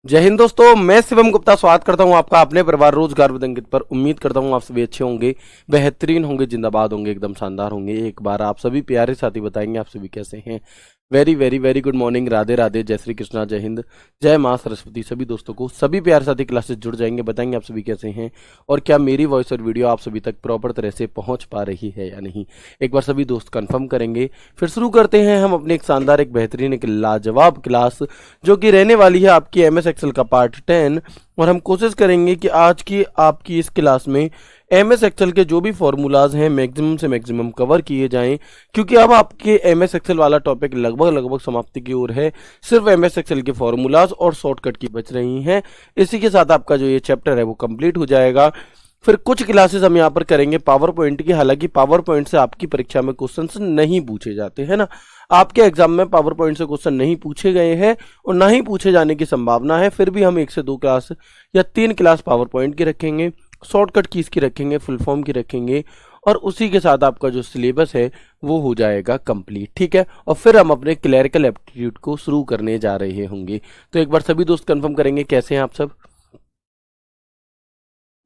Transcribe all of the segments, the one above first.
जय हिंद दोस्तों, मैं शिवम गुप्ता स्वागत करता हूं आपका अपने परिवार रोजगार विद अंकित पर। उम्मीद करता हूं आप सभी अच्छे होंगे, बेहतरीन होंगे, जिंदाबाद होंगे, एकदम शानदार होंगे। एक बार आप सभी प्यारे साथी बताएंगे आप सभी कैसे हैं। Very very very good morning, Radhe Radhe, जय श्री कृष्णा, जय हिंद, जय माँ सरस्वती। सभी दोस्तों को सभी प्यारे साथी क्लासेस जुड़ जाएंगे, बताएंगे आप सभी कैसे हैं और क्या मेरी वॉइस और वीडियो आप सभी तक प्रॉपर तरह से पहुंच पा रही है या नहीं। एक बार सभी दोस्त कंफर्म करेंगे, फिर शुरू करते हैं हम अपने एक शानदार, एक बेहतरीन, एक लाजवाब क्लास जो कि रहने वाली है आपकी एमएस एक्सेल का पार्ट 10। और हम कोशिश करेंगे कि आज की आपकी इस क्लास में एमएस एक्सेल के जो भी फॉर्मूलाज हैं मैक्सिमम से मैक्सिमम कवर किए जाएं, क्योंकि अब आपके एमएस एक्सेल वाला टॉपिक लगभग समाप्ति की ओर है। सिर्फ एमएस एक्सेल के फॉर्मूलाज और शॉर्टकट की बच रही हैं। इसी के साथ आपका जो ये चैप्टर है वो कंप्लीट हो जाएगा। फिर कुछ क्लासेस हम यहाँ पर करेंगे पावर पॉइंट की। हालांकि पावर पॉइंट से आपकी परीक्षा में क्वेश्चंस नहीं पूछे जाते हैं ना, आपके एग्जाम में पावर पॉइंट से क्वेश्चन नहीं पूछे गए हैं और ना ही पूछे जाने की संभावना है। फिर भी हम 1 से 2 क्लास या 3 क्लास पावर पॉइंट की रखेंगे, शॉर्टकट कीज की रखेंगे, फुल फॉर्म की रखेंगे और उसी के साथ आपका जो सिलेबस है वो हो जाएगा कंप्लीट। ठीक है, और फिर हम अपने क्लरिकल एप्टीट्यूड को शुरू करने जा रहे होंगे। तो एक बार सभी दोस्त कंफर्म करेंगे कैसे हैं आप सब।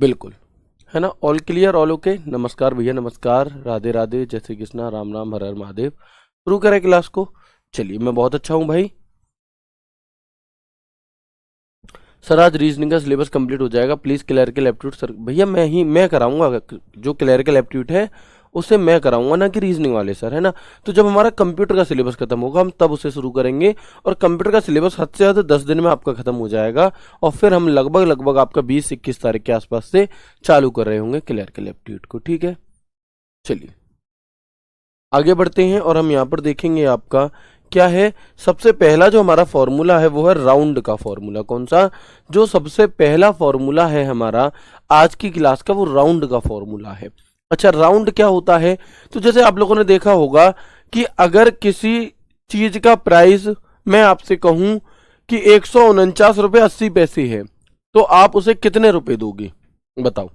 बिल्कुल है ना, ऑल क्लियर, ऑल ओके। नमस्कार भैया, नमस्कार, राधे राधे, जय श्री कृष्णा, राम राम, हर हर महादेव। शुरू करें क्लास को। चलिए, मैं बहुत अच्छा हूं भाई। सर आज रीजनिंग का सिलेबस कंप्लीट हो जाएगा, प्लीज क्लरिकल एप्टीट्यूड। सर भैया मैं कराऊंगा, जो क्लरिकल एप्टीट्यूड है उसे मैं कराऊंगा, ना कि रीजनिंग वाले सर, है ना। तो जब हमारा कंप्यूटर का सिलेबस खत्म होगा हम तब उसे शुरू करेंगे और कंप्यूटर का सिलेबस हद से हद 10 दिन में आपका खत्म हो जाएगा और फिर हम लगभग आपका 20-21 तारीख के आसपास से चालू कर रहे होंगे क्लरिकल एप्टीट्यूड को। ठीक है, चलिए आगे बढ़ते हैं और हम यहाँ पर देखेंगे आपका क्या है। सबसे पहला जो हमारा फॉर्मूला है वो है राउंड का फॉर्मूला। कौन सा? जो सबसे पहला फॉर्मूला है हमारा आज की क्लास का वो राउंड का फॉर्मूला है। अच्छा, राउंड क्या होता है? तो जैसे आप लोगों ने देखा होगा कि अगर किसी चीज का प्राइस मैं आपसे कहूं कि 149 रुपये 80 पैसे है तो आप उसे कितने रुपए दोगे बताओ।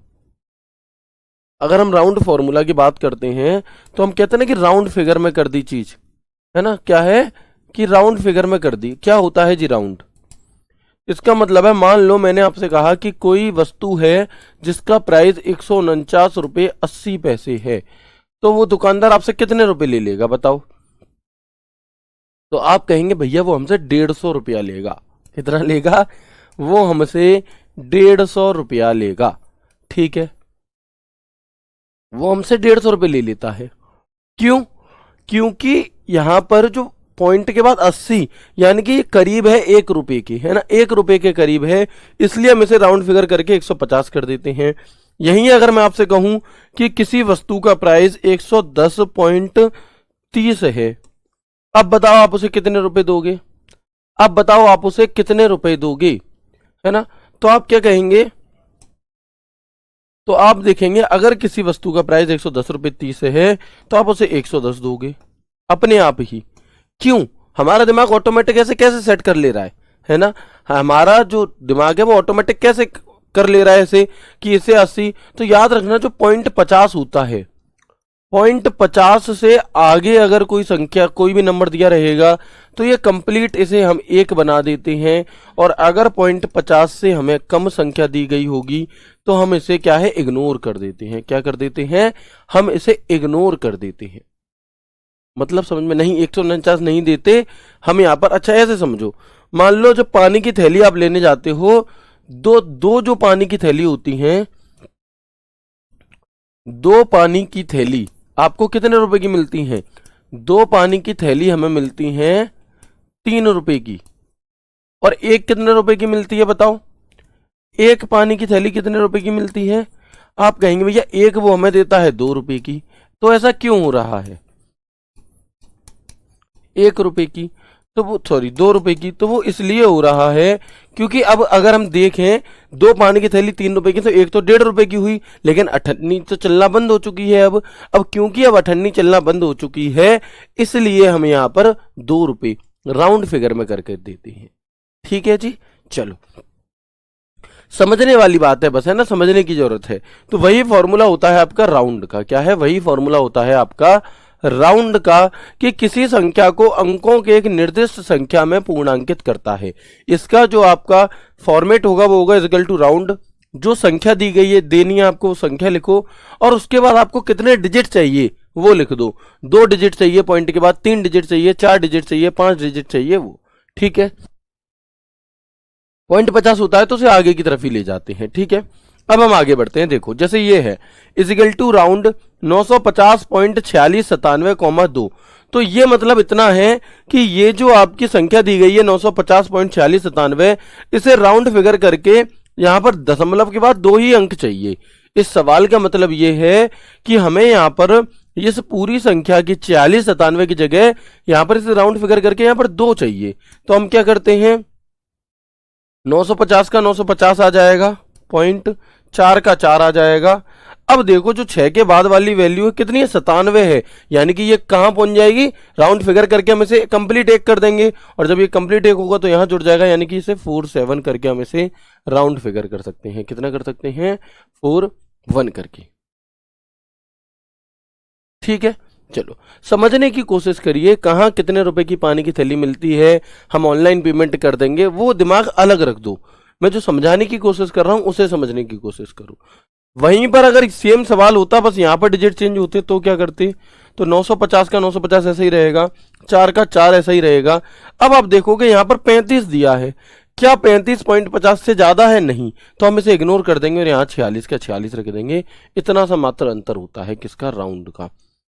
अगर हम राउंड फॉर्मूला की बात करते हैं तो हम कहते हैं ना कि राउंड फिगर में कर दी चीज, है ना। क्या है कि राउंड फिगर में कर दी। क्या होता है जी राउंड? इसका मतलब है, मान लो मैंने आपसे कहा कि कोई वस्तु है जिसका प्राइस 149 रुपये 80 पैसे है, तो वो दुकानदार आपसे कितने रुपए ले लेगा बताओ। तो आप कहेंगे भैया वो हमसे 150 रुपया लेगा। कितना लेगा? वो हमसे 150 रुपया लेगा। ठीक है, वो हमसे 150 रुपये ले लेता है। क्यों? क्योंकि यहां पर जो पॉइंट के बाद 80 यानी कि करीब है 1 रुपए की, है ना, 1 रुपए के करीब है, इसलिए हम इसे राउंड फिगर करके 150 कर देते हैं। यहीं अगर मैं आपसे कहूं कि किसी वस्तु का प्राइस 110.30 है, अब बताओ आप उसे कितने रुपए दोगे। अब बताओ आप उसे कितने रुपए दोगे, है ना। तो आप क्या कहेंगे? तो आप देखेंगे अगर किसी वस्तु का प्राइस 110.30 है तो आप उसे 110 दोगे अपने आप ही। क्यों? हमारा दिमाग ऑटोमेटिक ऐसे कैसे सेट कर ले रहा है ना। हमारा जो दिमाग है वो ऑटोमेटिक कैसे कर ले रहा है ऐसे कि इसे 80। तो याद रखना जो पॉइंट 50 होता है, पॉइंट 50 से आगे अगर कोई संख्या, कोई भी नंबर दिया रहेगा तो ये कंप्लीट इसे हम 1 बना देते हैं। और अगर पॉइंट 50 से हमें कम संख्या दी गई होगी तो हम इसे क्या है, इग्नोर कर देते हैं। क्या कर देते हैं? हम इसे इग्नोर कर देते हैं। मतलब समझ में नहीं, 149 नहीं देते हम यहाँ पर। अच्छा ऐसे समझो, मान लो जब पानी की थैली आप लेने जाते हो, दो जो पानी की थैली होती हैं, 2 पानी की थैली आपको कितने रुपए की मिलती हैं? 2 पानी की थैली हमें मिलती हैं 3 रुपए की। और एक कितने रुपए की मिलती है बताओ? एक पानी की थैली कितने रुपए की मिलती है? आप कहेंगे भैया एक वो हमें देता है 2 रुपए की। तो ऐसा क्यों हो रहा है? 1 रुपए की तो वो, सॉरी 2 रुपए की, तो वो इसलिए हो रहा है क्योंकि अब अगर हम देखें 2 पानी की थैली 3 रुपए की तो एक तो 1.5 रुपए की हुई, लेकिन अठन्नी तो चलना बंद हो चुकी है अब क्योंकि अब अठन्नी चलना बंद हो चुकी है इसलिए हम यहाँ पर 2 रुपए राउंड फिगर में करके देते हैं। ठीक है जी, चलो समझने वाली बात है बस, है ना, समझने की जरूरत है। तो वही फॉर्मूला होता है आपका राउंड का। क्या है? वही फॉर्मूला होता है आपका राउंड का कि किसी संख्या को अंकों के एक निर्दिष्ट संख्या में पूर्णांकित करता है। इसका जो आपका फॉर्मेट होगा वो होगा इक्वल टू राउंड, जो संख्या दी गई है देनी है आपको संख्या लिखो, और उसके बाद आपको कितने डिजिट चाहिए वो लिख दो। 2 डिजिट चाहिए पॉइंट के बाद, 3 डिजिट चाहिए, 4 डिजिट चाहिए, 5 डिजिट चाहिए वो, ठीक है। पॉइंट 50 होता है तो उसे आगे की तरफ ही ले जाते हैं, ठीक है। अब हम आगे बढ़ते हैं, देखो जैसे ये है इजिकल टू राउंड 950.4697,2, तो ये मतलब इतना है कि ये जो आपकी संख्या दी गई है 950.4697, इसे राउंड फिगर करके यहां पर दशमलव के बाद 2 ही अंक चाहिए। इस सवाल का मतलब ये है कि हमें यहां पर इस पूरी संख्या की 4697 की जगह यहां पर इसे राउंड फिगर करके यहां पर 2 चाहिए, तो हम क्या करते हैं 950 का 950 आ जाएगा, पॉइंट 4 का 4 आ जाएगा। अब देखो जो 6 के बाद वाली वैल्यू है कितनी है 97 है, यानी कि ये कहां पहुंच जाएगी, राउंड फिगर करके हम इसे कंप्लीट एक कर देंगे, और जब ये कंप्लीट एक होगा तो यहां जुड़ जाएगा, यानी कि इसे 47 करके हम इसे राउंड फिगर कर सकते हैं। कितना कर सकते हैं 41 करके, ठीक है। चलो समझने की कोशिश करिए, कहाँ कितने रुपए की पानी की थैली मिलती है, हम ऑनलाइन पेमेंट कर देंगे, वो दिमाग अलग रख दो। मैं जो समझाने की कोशिश कर रहा हूं उसे समझने की कोशिश करो। वहीं पर अगर सेम सवाल होता बस यहां पर डिजिट चेंज होते तो क्या करते, तो 950 का 950 ऐसा ही रहेगा, 4 का 4 ऐसा ही रहेगा। अब आप देखोगे यहां पर 35 दिया है, क्या 35.50 से ज्यादा है, नहीं, तो हम इसे इग्नोर कर देंगे और यहाँ 46 का 46 रख देंगे। इतना सा मात्र अंतर होता है किसका, राउंड का,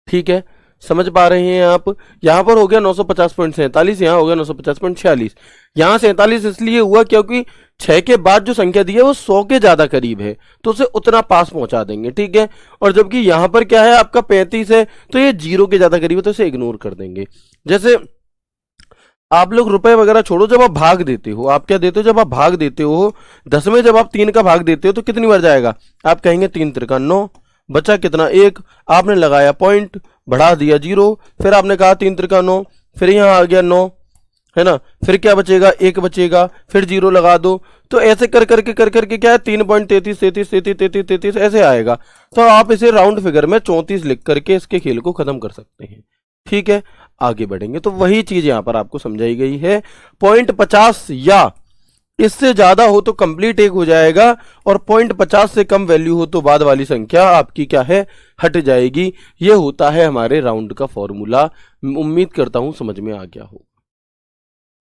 ठीक है। समझ पा रहे हैं आप, यहां पर हो गया 950.47, यहां हो गया 950.46। यहां 47 इसलिए हुआ क्योंकि 6 के बाद जो संख्या दी है वो 100 के ज्यादा करीब है, तो उसे उतना पास पहुंचा देंगे, ठीक है। और जबकि यहां पर क्या है आपका 35 है, तो ये 0 के ज्यादा करीब है, तो इसे इग्नोर कर देंगे। जैसे आप लोग रुपए वगैरह छोड़ो, जब आप भाग देते हो, आप क्या देते हो, जब आप भाग देते हो 10 में, जब आप 3 का भाग देते हो तो कितनी बार जाएगा, आप कहेंगे 3 त्रिका 9, बचा कितना 1, आपने लगाया पॉइंट, बढ़ा दिया 0, फिर आपने कहा 3 त्रिका 9, फिर यहाँ आ गया 9, है ना, फिर क्या बचेगा 1 बचेगा, फिर 0 लगा दो, तो ऐसे कर करके क्या है 3.33 ऐसे आएगा। तो आप इसे राउंड फिगर में 34 लिख करके इसके खेल को खत्म कर सकते हैं, ठीक है। आगे बढ़ेंगे तो वही चीज यहां पर आपको समझाई गई है, पॉइंट 50 या इससे ज्यादा हो तो कंप्लीट एक हो जाएगा, और 0.50 से कम वैल्यू हो तो बाद वाली संख्या आपकी क्या है, हट जाएगी। ये होता है हमारे राउंड का फॉर्मूला। उम्मीद करता हूं समझ में आ गया हो,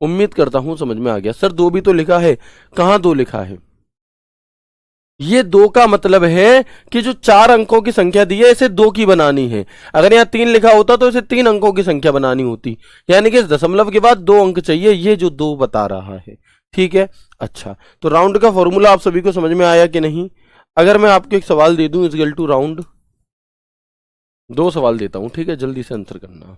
उम्मीद करता हूं समझ में आ गया। सर 2 भी तो लिखा है, कहां 2 लिखा है, ये 2 का मतलब है कि जो 4 अंकों की संख्या दी है इसे 2 की बनानी है। अगर यहाँ 3 लिखा होता तो इसे 3 अंकों की संख्या बनानी होती, यानी कि इस दशमलव के बाद 2 अंक चाहिए, ये जो 2 बता रहा है, ठीक है। अच्छा, तो राउंड का फॉर्मूला आप सभी को समझ में आया कि नहीं। अगर मैं आपको एक सवाल दे दूं इक्वल टू राउंड, 2 सवाल देता हूं, ठीक है, जल्दी से आंसर करना।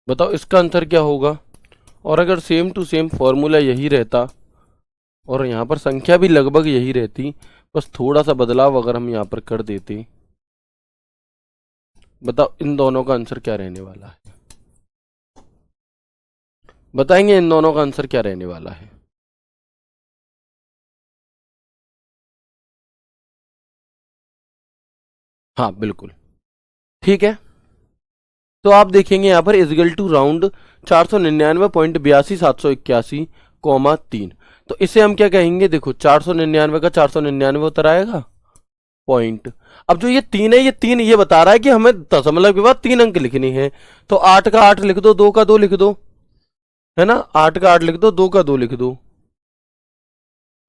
बताओ इसका आंसर क्या होगा। और अगर सेम टू सेम फॉर्मूला यही रहता और यहाँ पर संख्या भी लगभग यही रहती, बस थोड़ा सा बदलाव अगर हम यहाँ पर कर देते, बताओ इन दोनों का आंसर क्या रहने वाला है, बताएंगे इन दोनों का आंसर क्या रहने वाला है। हाँ बिल्कुल, ठीक है। तो आप देखेंगे यहाँ पर इजगल टू राउंड 499.82,781,3, तो इसे हम क्या कहेंगे, देखो 499 का 499 उतर आएगा पॉइंट। अब जो ये 3 है, ये 3 ये बता रहा है कि हमें दशमलव के बाद 3 अंक लिखने हैं, तो 8 का 8 लिख दो, 2 का 2 लिख दो, है ना, 8 का 8 लिख दो, 2 का 2 लिख दो।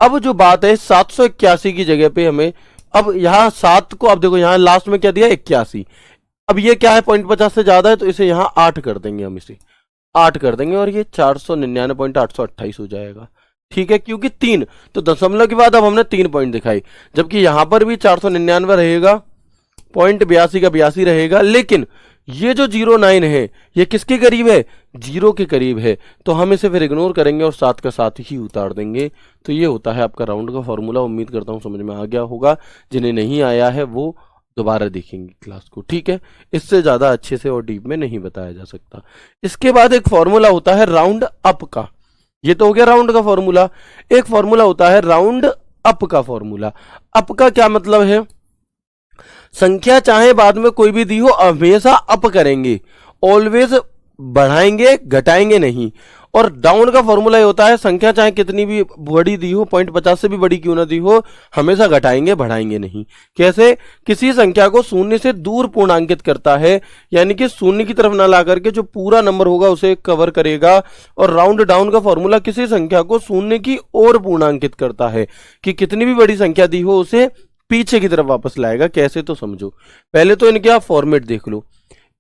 अब जो बात है 781 की जगह पे हमें, अब यहाँ 7 को, अब देखो यहाँ लास्ट में क्या दिया 81, अब ये क्या है 0.50 से ज्यादा है, तो इसे यहाँ 8 कर देंगे, हम इसे 8 कर देंगे और ये 499.828 हो जाएगा, ठीक है। क्योंकि 3 तो दशमलव के बाद अब हमने 3 पॉइंट दिखाई, जबकि यहां पर भी 499 रहेगा, 0.82 का 82 रहेगा, लेकिन ये जो 09 है ये किसके करीब है, 0 के करीब है, तो हम इसे फिर इग्नोर करेंगे और 7 का 7 ही उतार देंगे। तो ये होता है आपका राउंड का फॉर्मूला। उम्मीद करता हूं समझ में आ गया होगा, जिन्हें नहीं आया है वो दोबारा देखेंगे क्लास को, ठीक है। इससे ज्यादा अच्छे से और डीप में नहीं बताया जा सकता। इसके बाद एक फॉर्मूला होता है राउंड अप का। ये तो हो गया राउंड का फॉर्मूला। एक फॉर्मूला होता है राउंड अप का फॉर्मूला। अप का क्या मतलब है? संख्या चाहे बाद में कोई भी दी हो, हमेशा अप करेंगे, ऑलवेज बढ़ाएंगे, घटाएंगे नहीं। और डाउन का फॉर्मूला ये होता है संख्या चाहे कितनी भी बड़ी दी हो, 0.50 से भी बड़ी क्यों ना दी हो, हमेशा घटाएंगे, बढ़ाएंगे नहीं। कैसे? किसी संख्या को शून्य से दूर पूर्णांकित करता है, यानी कि शून्य की तरफ ना ला करके जो पूरा नंबर होगा उसे कवर करेगा। और राउंड डाउन का फॉर्मूला किसी संख्या को शून्य की ओर पूर्णांकित करता है, कि कितनी भी बड़ी संख्या दी हो उसे पीछे की तरफ वापस लाएगा। कैसे? तो समझो। पहले तो इनके आप फॉर्मेट देख लो।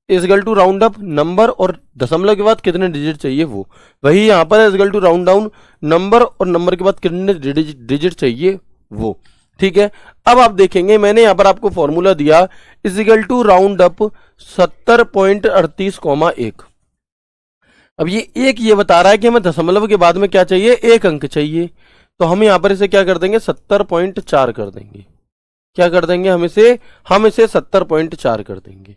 Is equal to round up, number और दशमलव के बाद कितने डिजिट चाहिए वो। वही यहां पर is equal to round down, number और नंबर के बाद कितने डिजिट चाहिए वो, ठीक है। अब आप देखेंगे मैंने यहां पर आपको फॉर्मूला दिया इजगल टू राउंड अप 70.38,1। अब ये बता रहा है कि हमें दशमलव के बाद में क्या चाहिए, एक अंक चाहिए। तो हम यहां पर इसे क्या कर देंगे, 70.4 कर देंगे। क्या कर देंगे? हम इसे 70.4 कर देंगे,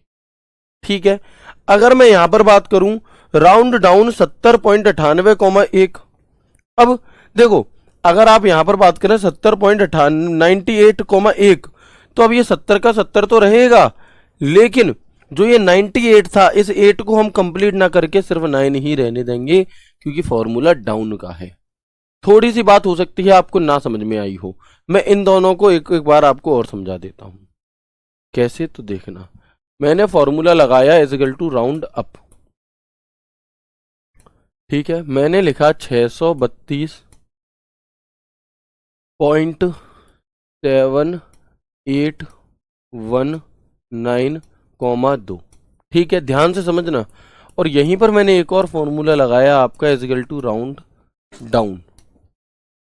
ठीक है। अगर मैं यहां पर बात करूं राउंड डाउन 70.98,1। अब देखो, अगर आप यहां पर बात करें 70.98,1, तो अब ये 70 का 70 तो रहेगा, लेकिन जो ये 98 था, इस 8 को हम कंप्लीट ना करके सिर्फ 9 ही रहने देंगे, क्योंकि फॉर्मूला डाउन का है। थोड़ी सी बात हो सकती है आपको ना समझ में आई हो, मैं इन दोनों को एक एक बार आपको और समझा देता हूं। कैसे? तो देखना। मैंने फॉर्मूला लगाया इजगल टू राउंड अप, ठीक है। मैंने लिखा 632.7819,2, ठीक है। ध्यान से समझना। और यहीं पर मैंने एक और फॉर्मूला लगाया आपका is equal to round down.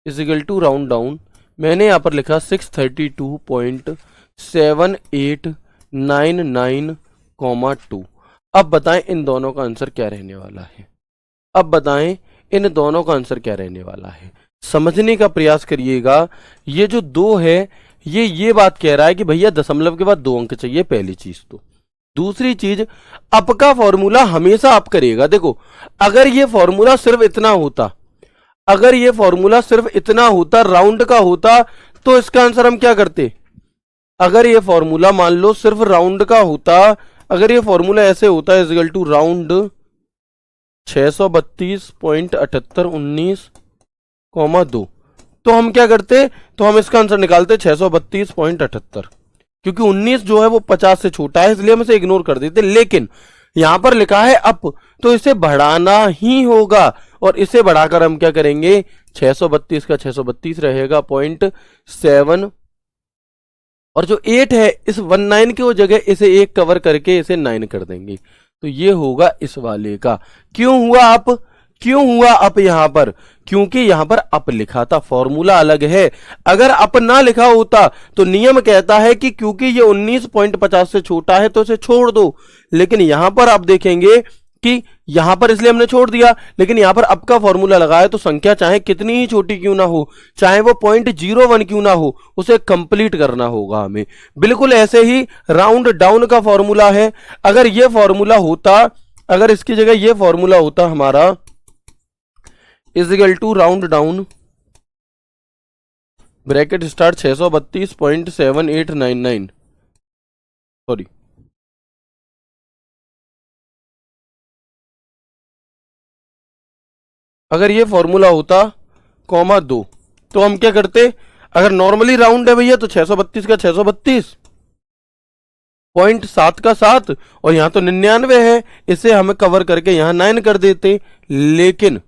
Is equal to round down मैंने यहां पर लिखा 632.7899,2। अब बताएं इन दोनों का आंसर क्या रहने वाला है। अब बताएं इन दोनों का आंसर क्या रहने वाला है। समझने का प्रयास करिएगा। ये जो 2 है, ये बात कह रहा है कि भैया दशमलव के बाद 2 अंक चाहिए, पहली चीज तो। दूसरी चीज, अप का फॉर्मूला हमेशा अप करेगा। देखो, अगर ये फॉर्मूला सिर्फ इतना होता, अगर ये फॉर्मूला सिर्फ इतना होता, राउंड का होता, तो इसका आंसर हम क्या करते। अगर ये फॉर्मूला मान लो सिर्फ राउंड का होता, अगर ये फॉर्मूला ऐसे होता इजगल टू राउंड 632.7819,2, तो हम क्या करते, तो हम इसका आंसर निकालते 632.78, क्योंकि 19 जो है वो 50 से छोटा है, इसलिए हम इसे इग्नोर कर देते। लेकिन यहां पर लिखा है अप, तो इसे बढ़ाना ही होगा, और इसे बढ़ाकर हम क्या करेंगे, 632 का 632 रहेगा 0.7, और जो 8 है इस 19 की जगह इसे 1 कवर करके इसे 9 कर देंगे। तो ये होगा इस वाले का। क्यों हुआ अप? क्यों हुआ अप यहां पर? क्योंकि यहां पर अप लिखा था, फॉर्मूला अलग है। अगर अप ना लिखा होता तो नियम कहता है कि क्योंकि ये 19.50 से छोटा है तो इसे छोड़ दो। लेकिन यहां पर आप देखेंगे कि यहां पर इसलिए हमने छोड़ दिया, लेकिन यहां पर अप का फॉर्मूला लगाया तो संख्या चाहे कितनी ही छोटी क्यों ना हो, चाहे वो 0.01 क्यों ना हो, उसे कंप्लीट करना होगा हमें। बिल्कुल ऐसे ही राउंड डाउन का फॉर्मूला है। अगर ये फॉर्मूला होता, अगर इसकी जगह ये फॉर्मूला होता हमारा is equal to round down bracket start 632.7899, sorry, अगर ये फॉर्मूला होता कॉमा 2, तो हम क्या करते, अगर नॉर्मली राउंड है भैया तो 632 का 632, 0.7 का 7, और यहां तो 99 है, इसे हमें कवर करके यहां 9 कर देते। लेकिन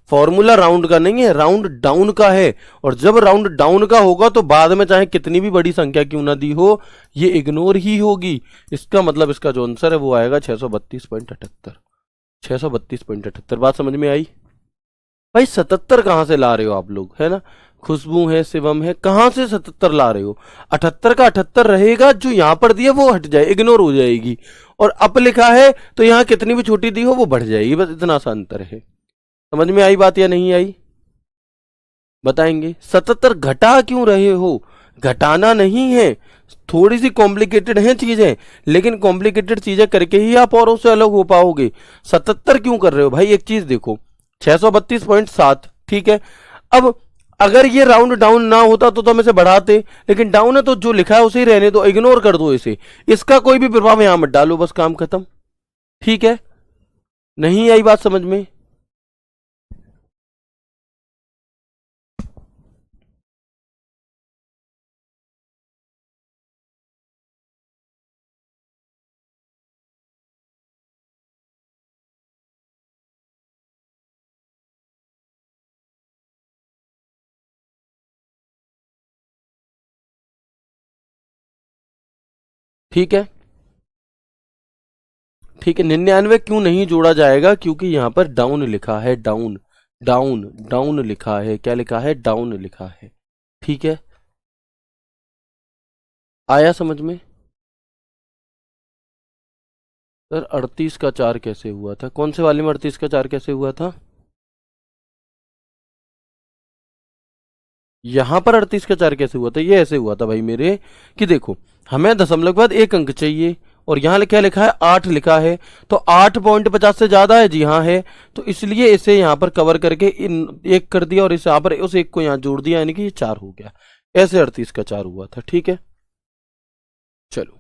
फॉर्मूला राउंड का नहीं है, राउंड डाउन का है। और जब राउंड डाउन का होगा तो बाद में चाहे कितनी भी बड़ी संख्या क्यों ना दी हो, ये इग्नोर ही होगी। इसका मतलब इसका जो आंसर है वो आएगा 632.78, 632.78। बात समझ में आई? भाई 77 कहां से ला रहे हो आप लोग, है ना। खुशबू है, शिवम है, कहां से 77 ला रहे हो? 78 का 78 रहेगा, जो यहां पर दिया वो हट जाए, इग्नोर हो जाएगी। और अप लिखा है तो यहां कितनी भी छोटी दी हो वो बढ़ जाएगी, बस इतना सा अंतर है। समझ में आई बात या नहीं आई? बताएंगे। 77 घटा क्यों रहे हो? घटाना नहीं है। थोड़ी सी कॉम्प्लिकेटेड हैं चीजें, लेकिन कॉम्प्लिकेटेड चीजें करके ही आप औरों से अलग हो पाओगे। 77 क्यों कर रहे हो भाई? एक चीज देखो, 632.7, ठीक है। अब अगर ये राउंड डाउन ना होता तो हम इसे बढ़ाते, लेकिन डाउन है तो जो लिखा है उसे ही रहने दो, इग्नोर कर दो इसे, इसका कोई भी प्रभाव यहां मत डालो, बस काम खत्म। ठीक है, नहीं आई बात समझ में? ठीक है, ठीक है। 99 क्यों नहीं जोड़ा जाएगा? क्योंकि यहां पर डाउन लिखा है, डाउन डाउन डाउन लिखा है। क्या लिखा है? डाउन लिखा है। ठीक है, आया समझ में? सर 38 का 4 कैसे हुआ था? कौन से वाले में 38 का 4 कैसे हुआ था? यहां पर 38 का 4 कैसे हुआ था? ये ऐसे हुआ था भाई मेरे, कि देखो हमें दशमलव के बाद एक अंक चाहिए, और यहाँ क्या लिखा है? 8 लिखा है, तो 8.50 से ज्यादा है, जी हाँ है। तो इसलिए इसे यहाँ पर कवर करके इन एक कर दिया, और इस यहाँ पर उस एक को यहाँ जोड़ दिया, यानी कि ये 4 हो गया। ऐसे 38 का 4 हुआ था। ठीक है, चलो।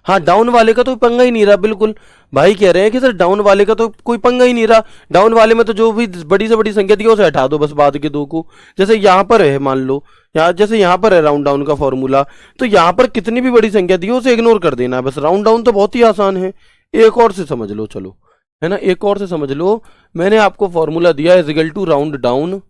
हाँ, डाउन वाले का तो पंगा ही नहीं रहा, बिल्कुल। भाई कह रहे हैं कि सर डाउन वाले का तो कोई पंगा ही नहीं रहा। डाउन वाले में तो जो भी बड़ी से बड़ी संख्या दी है उसे हटा दो, बस बाद के दो को। जैसे यहाँ पर है, मान लो यहाँ, जैसे यहाँ पर है राउंड डाउन का फॉर्मूला, तो यहाँ पर कितनी भी बड़ी संख्या दी है उसे इग्नोर कर देना है, बस। राउंड डाउन तो बहुत ही आसान है। एक और से समझ लो, चलो, है ना, एक और से समझ लो। मैंने आपको फॉर्मूला दिया इजिकल टू राउंड डाउन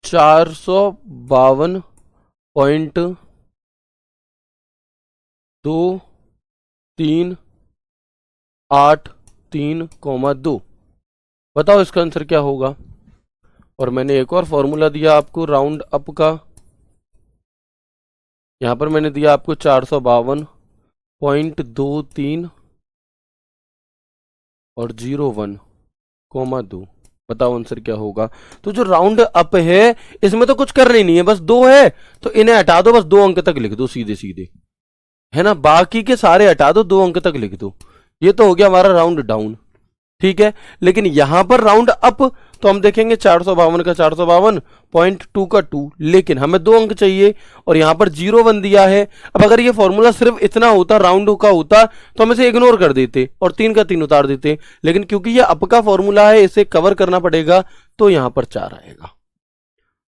452.2383,2। बताओ इसका आंसर क्या होगा? और मैंने एक और फॉर्मूला दिया आपको राउंड अप का, यहां पर मैंने दिया आपको 452.23 और 01,2। बताओ आंसर क्या होगा? तो जो राउंड अप है इसमें तो कुछ करना ही नहीं है, बस दो है तो इन्हें हटा दो, बस 2 अंक तक लिख दो सीधे सीधे, है ना। बाकी के सारे हटा दो, 2 अंक तक लिख दो। ये तो हो गया हमारा राउंड डाउन। ठीक है, लेकिन यहां पर राउंड अप तो हम देखेंगे 452 का 452.2 का 2, लेकिन हमें 2 अंक चाहिए, और यहां पर 01 दिया है। अब अगर ये फॉर्मूला सिर्फ इतना होता, राउंड का होता, तो हम इसे इग्नोर कर देते और 3 का 3 उतार देते, लेकिन क्योंकि ये अप का फॉर्मूला है, इसे कवर करना पड़ेगा, तो यहां पर 4 आएगा।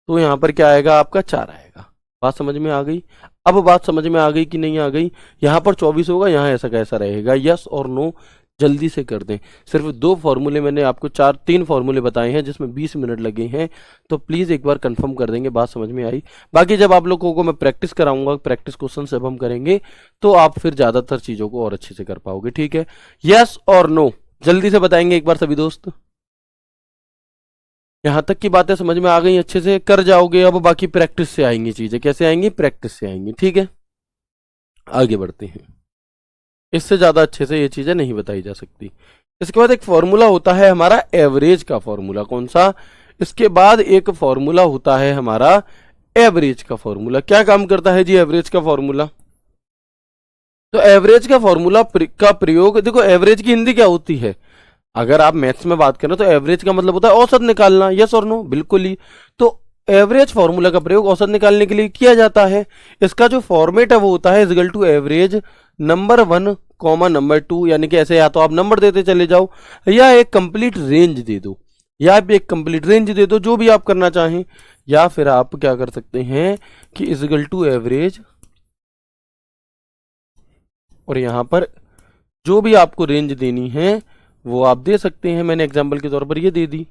तो यहां पर क्या आएगा? आपका 4 आएगा। बात समझ में आ गई? अब बात समझ में आ गई कि नहीं आ गई? यहां पर 24 होगा, यहां ऐसा कैसा रहेगा? यस और नो जल्दी से कर दें। सिर्फ 2 फॉर्मूले मैंने आपको 3 फॉर्मूले बताए हैं जिसमें 20 मिनट लगे हैं, तो प्लीज़ एक बार कंफर्म कर देंगे। बात समझ में आई? बाकी जब आप लोगों को मैं प्रैक्टिस कराऊंगा, प्रैक्टिस क्वेश्चन जब हम करेंगे, तो आप फिर ज़्यादातर चीज़ों को और अच्छे से कर पाओगे। ठीक है, यस और नो जल्दी से बताएंगे एक बार सभी दोस्त। यहां तक की बातें समझ में आ गई? अच्छे से कर जाओगे। अब बाकी प्रैक्टिस से आएंगी चीज़ें। कैसे आएंगी? प्रैक्टिस से आएंगी। ठीक है, आगे बढ़ते हैं। इससे ज़्यादा अच्छे से ये चीज़ें नहीं बताई जा सकती। इसके बाद एक फॉर्मूला होता है हमारा एवरेज का फॉर्मूला। कौन सा? इसके बाद एक फॉर्मूला होता है हमारा एवरेज का फॉर्मूला। क्या काम करता है जी एवरेज का फॉर्मूला? तो एवरेज का फॉर्मूला का प्रयोग, देखो एवरेज की हिंदी क्या होती है? अगर आप मैथ्स में बात करें तो एवरेज का मतलब होता है औसत निकालना। यस और नो? बिल्कुल ही। तो एवरेज फॉर्मूला का प्रयोग औसत निकालने के लिए किया जाता है। इसका जो फॉर्मेट है वो होता है equal to average number 1 comma number 2, यानी कि ऐसे या तो आप नंबर देते चले जाओ या एक कंप्लीट रेंज दे दो, या आप एक कंप्लीट रेंज दे दो, जो भी आप करना चाहें। या फिर आप क्या कर सकते हैं कि इक्वल टू एवरेज, और यहां पर जो भी आपको रेंज देनी है वो आप दे सकते हैं। मैंने एग्जाम्पल के तौर पर ये दे दी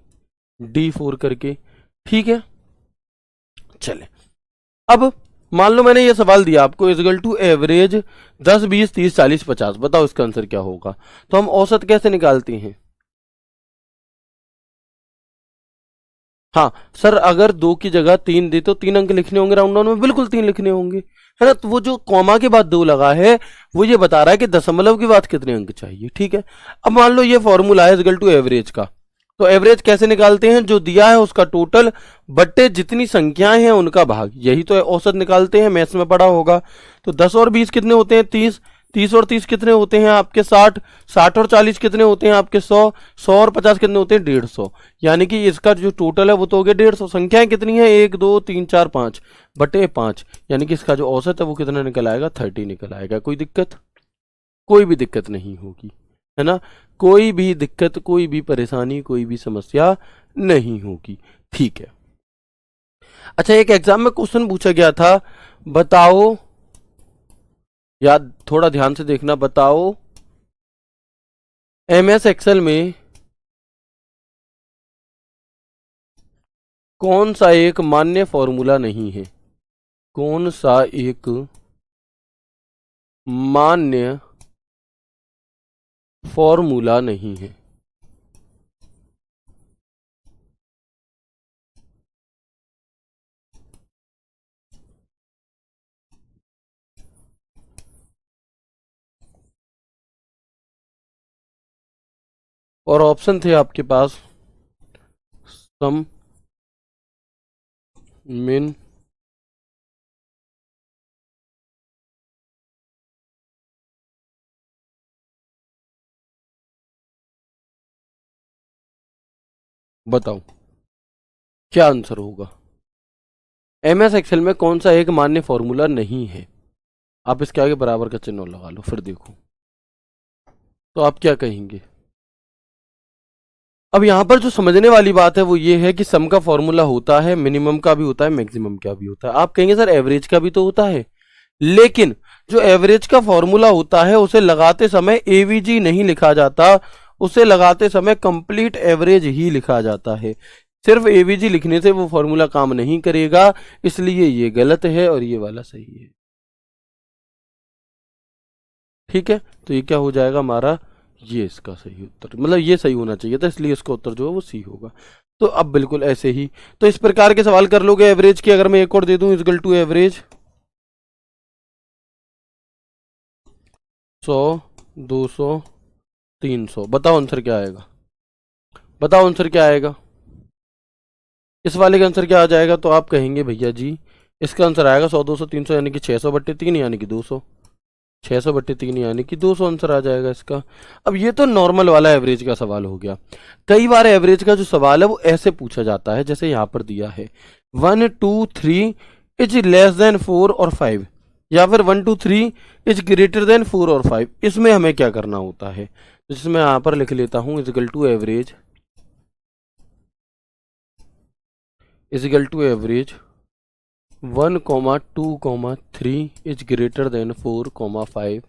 D4 करके। ठीक है, चले। अब मान लो मैंने ये सवाल दिया आपको इक्वल टू एवरेज 10, 20, 30, 40, 50। बताओ इसका आंसर क्या होगा? तो हम औसत कैसे निकालते हैं? हाँ सर, अगर 2 की जगह 3 दे तो 3 अंक लिखने होंगे राउंड डाउन में, बिल्कुल 3 लिखने होंगे, है ना। तो वो जो कॉमा के बाद 2 लगा है वो ये बता रहा है कि दशमलव के बाद कितने अंक चाहिए। ठीक है, अब मान लो ये फॉर्मूला है इक्वल टू एवरेज का, तो एवरेज कैसे निकालते हैं? जो दिया है उसका टोटल बट्टे जितनी संख्याएं हैं उनका भाग, यही तो औसत निकालते हैं, मैथ्स में पढ़ा होगा। तो 10 और 20 कितने होते हैं? 30। 30 और 30 कितने होते हैं आपके? 60। 60 और 40 कितने होते हैं आपके? 100। 100 और 50 कितने होते हैं? 150। यानी कि इसका जो टोटल है वो तो हो गया 150। संख्याएं कितनी है? 1 2 3 4 5 बटे 5, यानी कि इसका जो औसत है वो कितना निकल आएगा? 30 निकल आएगा। कोई दिक्कत? कोई भी दिक्कत नहीं होगी, है ना? कोई भी दिक्कत, कोई भी परेशानी, कोई भी समस्या नहीं होगी। ठीक है। अच्छा, एक एग्जाम में क्वेश्चन पूछा गया था, बताओ, याद थोड़ा ध्यान से देखना, बताओ एमएस एक्सेल में कौन सा एक मान्य फॉर्मूला नहीं है? कौन सा एक मान्य फॉर्मूला नहीं है? और ऑप्शन थे आपके पास सम, मिन, बताओ क्या आंसर होगा? एमएस एक्सेल में कौन सा एक मान्य फॉर्मूला नहीं है? आप इसके आगे बराबर का चिन्ह लगा लो, फिर देखो तो आप क्या कहेंगे। अब यहां पर जो समझने वाली बात है वो ये है कि सम का फॉर्मूला होता है, मिनिमम का भी होता है, मैक्सिमम का भी होता है। आप कहेंगे सर एवरेज का भी तो होता है, लेकिन जो एवरेज का फॉर्मूला होता है उसे लगाते समय एवीजी नहीं लिखा जाता, उसे लगाते समय कंप्लीट एवरेज ही लिखा जाता है। सिर्फ एवीजी लिखने से वो फॉर्मूला काम नहीं करेगा, इसलिए ये गलत है और ये वाला सही है। ठीक है, तो ये क्या हो जाएगा हमारा? ये इसका सही उत्तर, मतलब ये सही होना चाहिए था, इसलिए इसका उत्तर जो है वो सी होगा। तो अब बिल्कुल ऐसे ही तो इस प्रकार के सवाल कर लोगे एवरेज की। अगर मैं एक और दे दूं, इक्वल टू एवरेज 100 200 300, बताओ आंसर क्या आएगा? बताओ आंसर क्या आएगा? इस वाले का आंसर क्या आ जाएगा? तो आप कहेंगे भैया जी इसका आंसर आएगा 100 200 300 यानी कि 600 बट्टे 3 यानी कि 200। 600 बट्टे 3 यानी कि 200 आंसर आ जाएगा इसका। अब ये तो नॉर्मल वाला एवरेज का सवाल हो गया। कई बार एवरेज का जो सवाल है वो ऐसे पूछा जाता है जैसे यहाँ पर दिया है 1 2 3 इज लेस देन 4 और 5, या फिर 1 2 3 इज ग्रेटर देन 4 और 5। इसमें हमें क्या करना होता है? जिसमें यहाँ पर लिख लेता हूँ is equal to average, is equal to average 1 2 3 is greater than 4 5।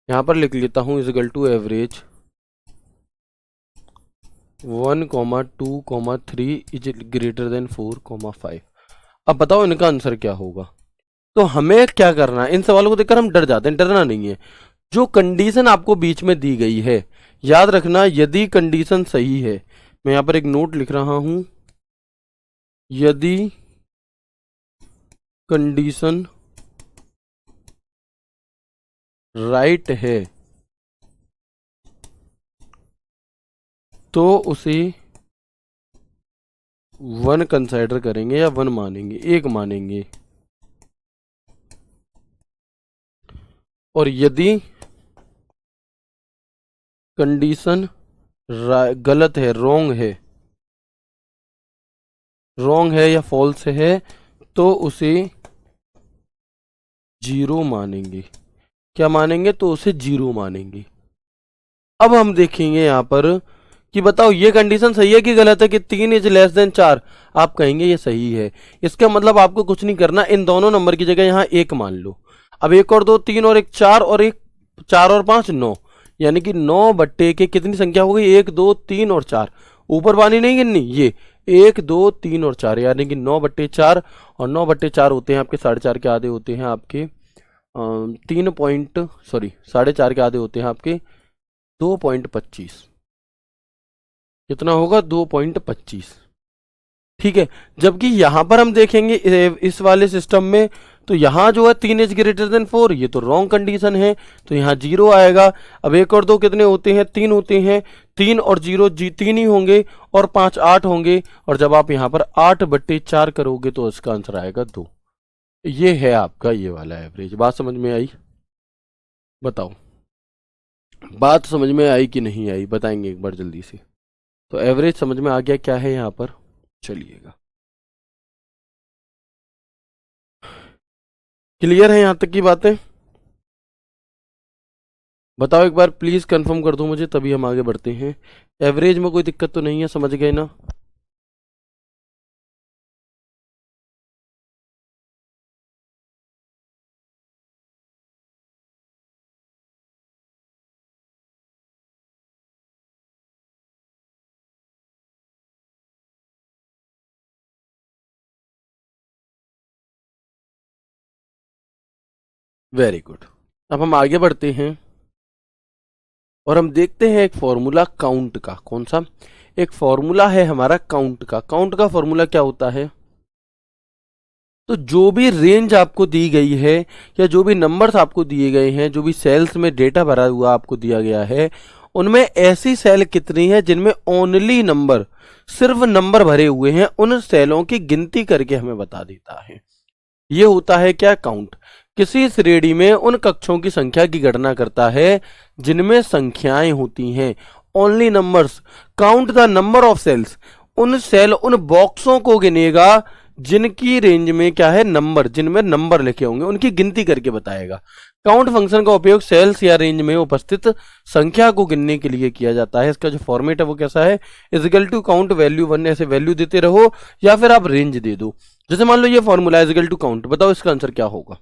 यहाँ पर लिख लेता हूँ is equal to average 1 2 3 is greater than 4 5। अब बताओ इनका आंसर क्या होगा? तो हमें क्या करना है? इन सवालों को देखकर हम डर जाते हैं, डरना नहीं है। जो कंडीशन आपको बीच में दी गई है, याद रखना, यदि कंडीशन सही है, मैं यहाँ पर एक नोट लिख रहा हूं, यदि कंडीशन राइट है तो उसे 1 कंसिडर करेंगे या 1 मानेंगे, 1 मानेंगे। और यदि कंडीशन गलत है, रॉन्ग है या फॉल्स है, तो उसे 0 मानेंगे। क्या मानेंगे? तो उसे 0 मानेंगे। अब हम देखेंगे यहां पर कि बताओ ये कंडीशन सही है कि गलत है कि 3 इज लेस देन 4। आप कहेंगे ये सही है। इसका मतलब आपको कुछ नहीं करना, इन दोनों नंबर की जगह यहां 1 मान लो। अब 1 और 2 3 और 1 4 और 1 4 और 5 9, यानी कि 9 बट्टे के कितनी संख्या हो गई? 1 2 3 और 4। ऊपर वाली नहीं गिननी, ये 1 2 3 और 4, यानी कि 9 बट्टे 4, और 9 बट्टे 4 होते हैं आपके 4.5 के आधे होते हैं आपके 4.5 के आधे होते हैं आपके 2.25। कितना होगा? 2.25। ठीक है, जबकि यहां पर हम देखेंगे इस वाले सिस्टम में तो यहाँ जो है 3 इज ग्रेटर देन 4, ये तो रॉन्ग कंडीशन है, तो यहाँ 0 आएगा। अब 1 और 2 कितने होते हैं, 3 होते हैं, 3 और 0 3 ही होंगे, और 5 8 होंगे, और जब आप यहाँ पर 8/4 करोगे तो इसका आंसर आएगा 2। ये है आपका ये वाला एवरेज। बात समझ में आई? बताओ बात समझ में आई कि नहीं आई, बताएंगे एक बार जल्दी से। तो एवरेज समझ में आ गया क्या है यहाँ पर, चलिएगा। क्लियर है यहाँ तक की बातें? बताओ एक बार प्लीज कंफर्म कर दो मुझे, तभी हम आगे बढ़ते हैं। एवरेज में कोई दिक्कत तो नहीं है, समझ गए ना? Very good. अब हम आगे बढ़ते हैं और हम देखते हैं एक फॉर्मूला काउंट का। कौन सा? एक फॉर्मूला है हमारा काउंट का। काउंट का फॉर्मूला क्या होता है? तो जो भी रेंज आपको दी गई है, या जो भी नंबर्स आपको दिए गए हैं, जो भी सेल्स में डेटा भरा हुआ आपको दिया गया है, उनमें ऐसी सेल कितनी है जिनमें ओनली नंबर, सिर्फ नंबर भरे हुए हैं, उन सेलों की गिनती करके हमें बता देता है। ये होता है क्या? काउंट। किसी श्रेणी में उन कक्षों की संख्या की गणना करता है जिनमें संख्याएं होती हैं, only numbers. Count the number of cells, उन सेल, उन बॉक्सों को गिनेगा जिनकी रेंज में क्या है, नंबर, जिनमें नंबर लिखे होंगे, उनकी गिनती करके बताएगा। काउंट फंक्शन का उपयोग सेल्स या रेंज में उपस्थित संख्या को गिनने के लिए किया जाता है। इसका जो फॉर्मेट है वो कैसा है? इजिकल टू काउंट वैल्यू 1, ऐसे वैल्यू देते रहो, या फिर आप रेंज दे दो। जैसे मान लो ये फॉर्मूला इजिकल टू काउंट, बताओ इसका आंसर क्या होगा?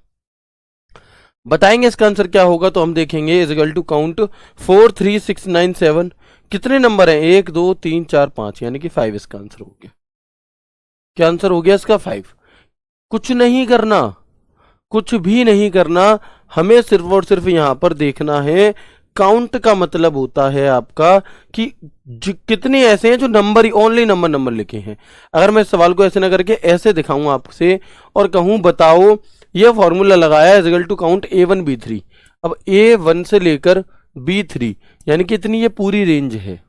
बताएंगे इसका आंसर क्या होगा? तो हम देखेंगे इजिकल टू काउंट 4 3 6 9 7, कितने नंबर हैं? 1 2 3 4 5, यानी कि 5 इसका आंसर हो गया। क्या आंसर हो गया इसका? 5। कुछ नहीं करना, कुछ भी नहीं करना, हमें सिर्फ और सिर्फ यहां पर देखना है। काउंट का मतलब होता है आपका कि कितने ऐसे हैं जो नंबर, ओनली नंबर नंबर लिखे हैं। अगर मैं इस सवाल को ऐसे ना करके ऐसे दिखाऊं आपसे और कहूं बताओ ये फॉर्मूला लगाया is equal to count A1 B3, अब A1 से लेकर B3 यानी कि इतनी ये पूरी रेंज है,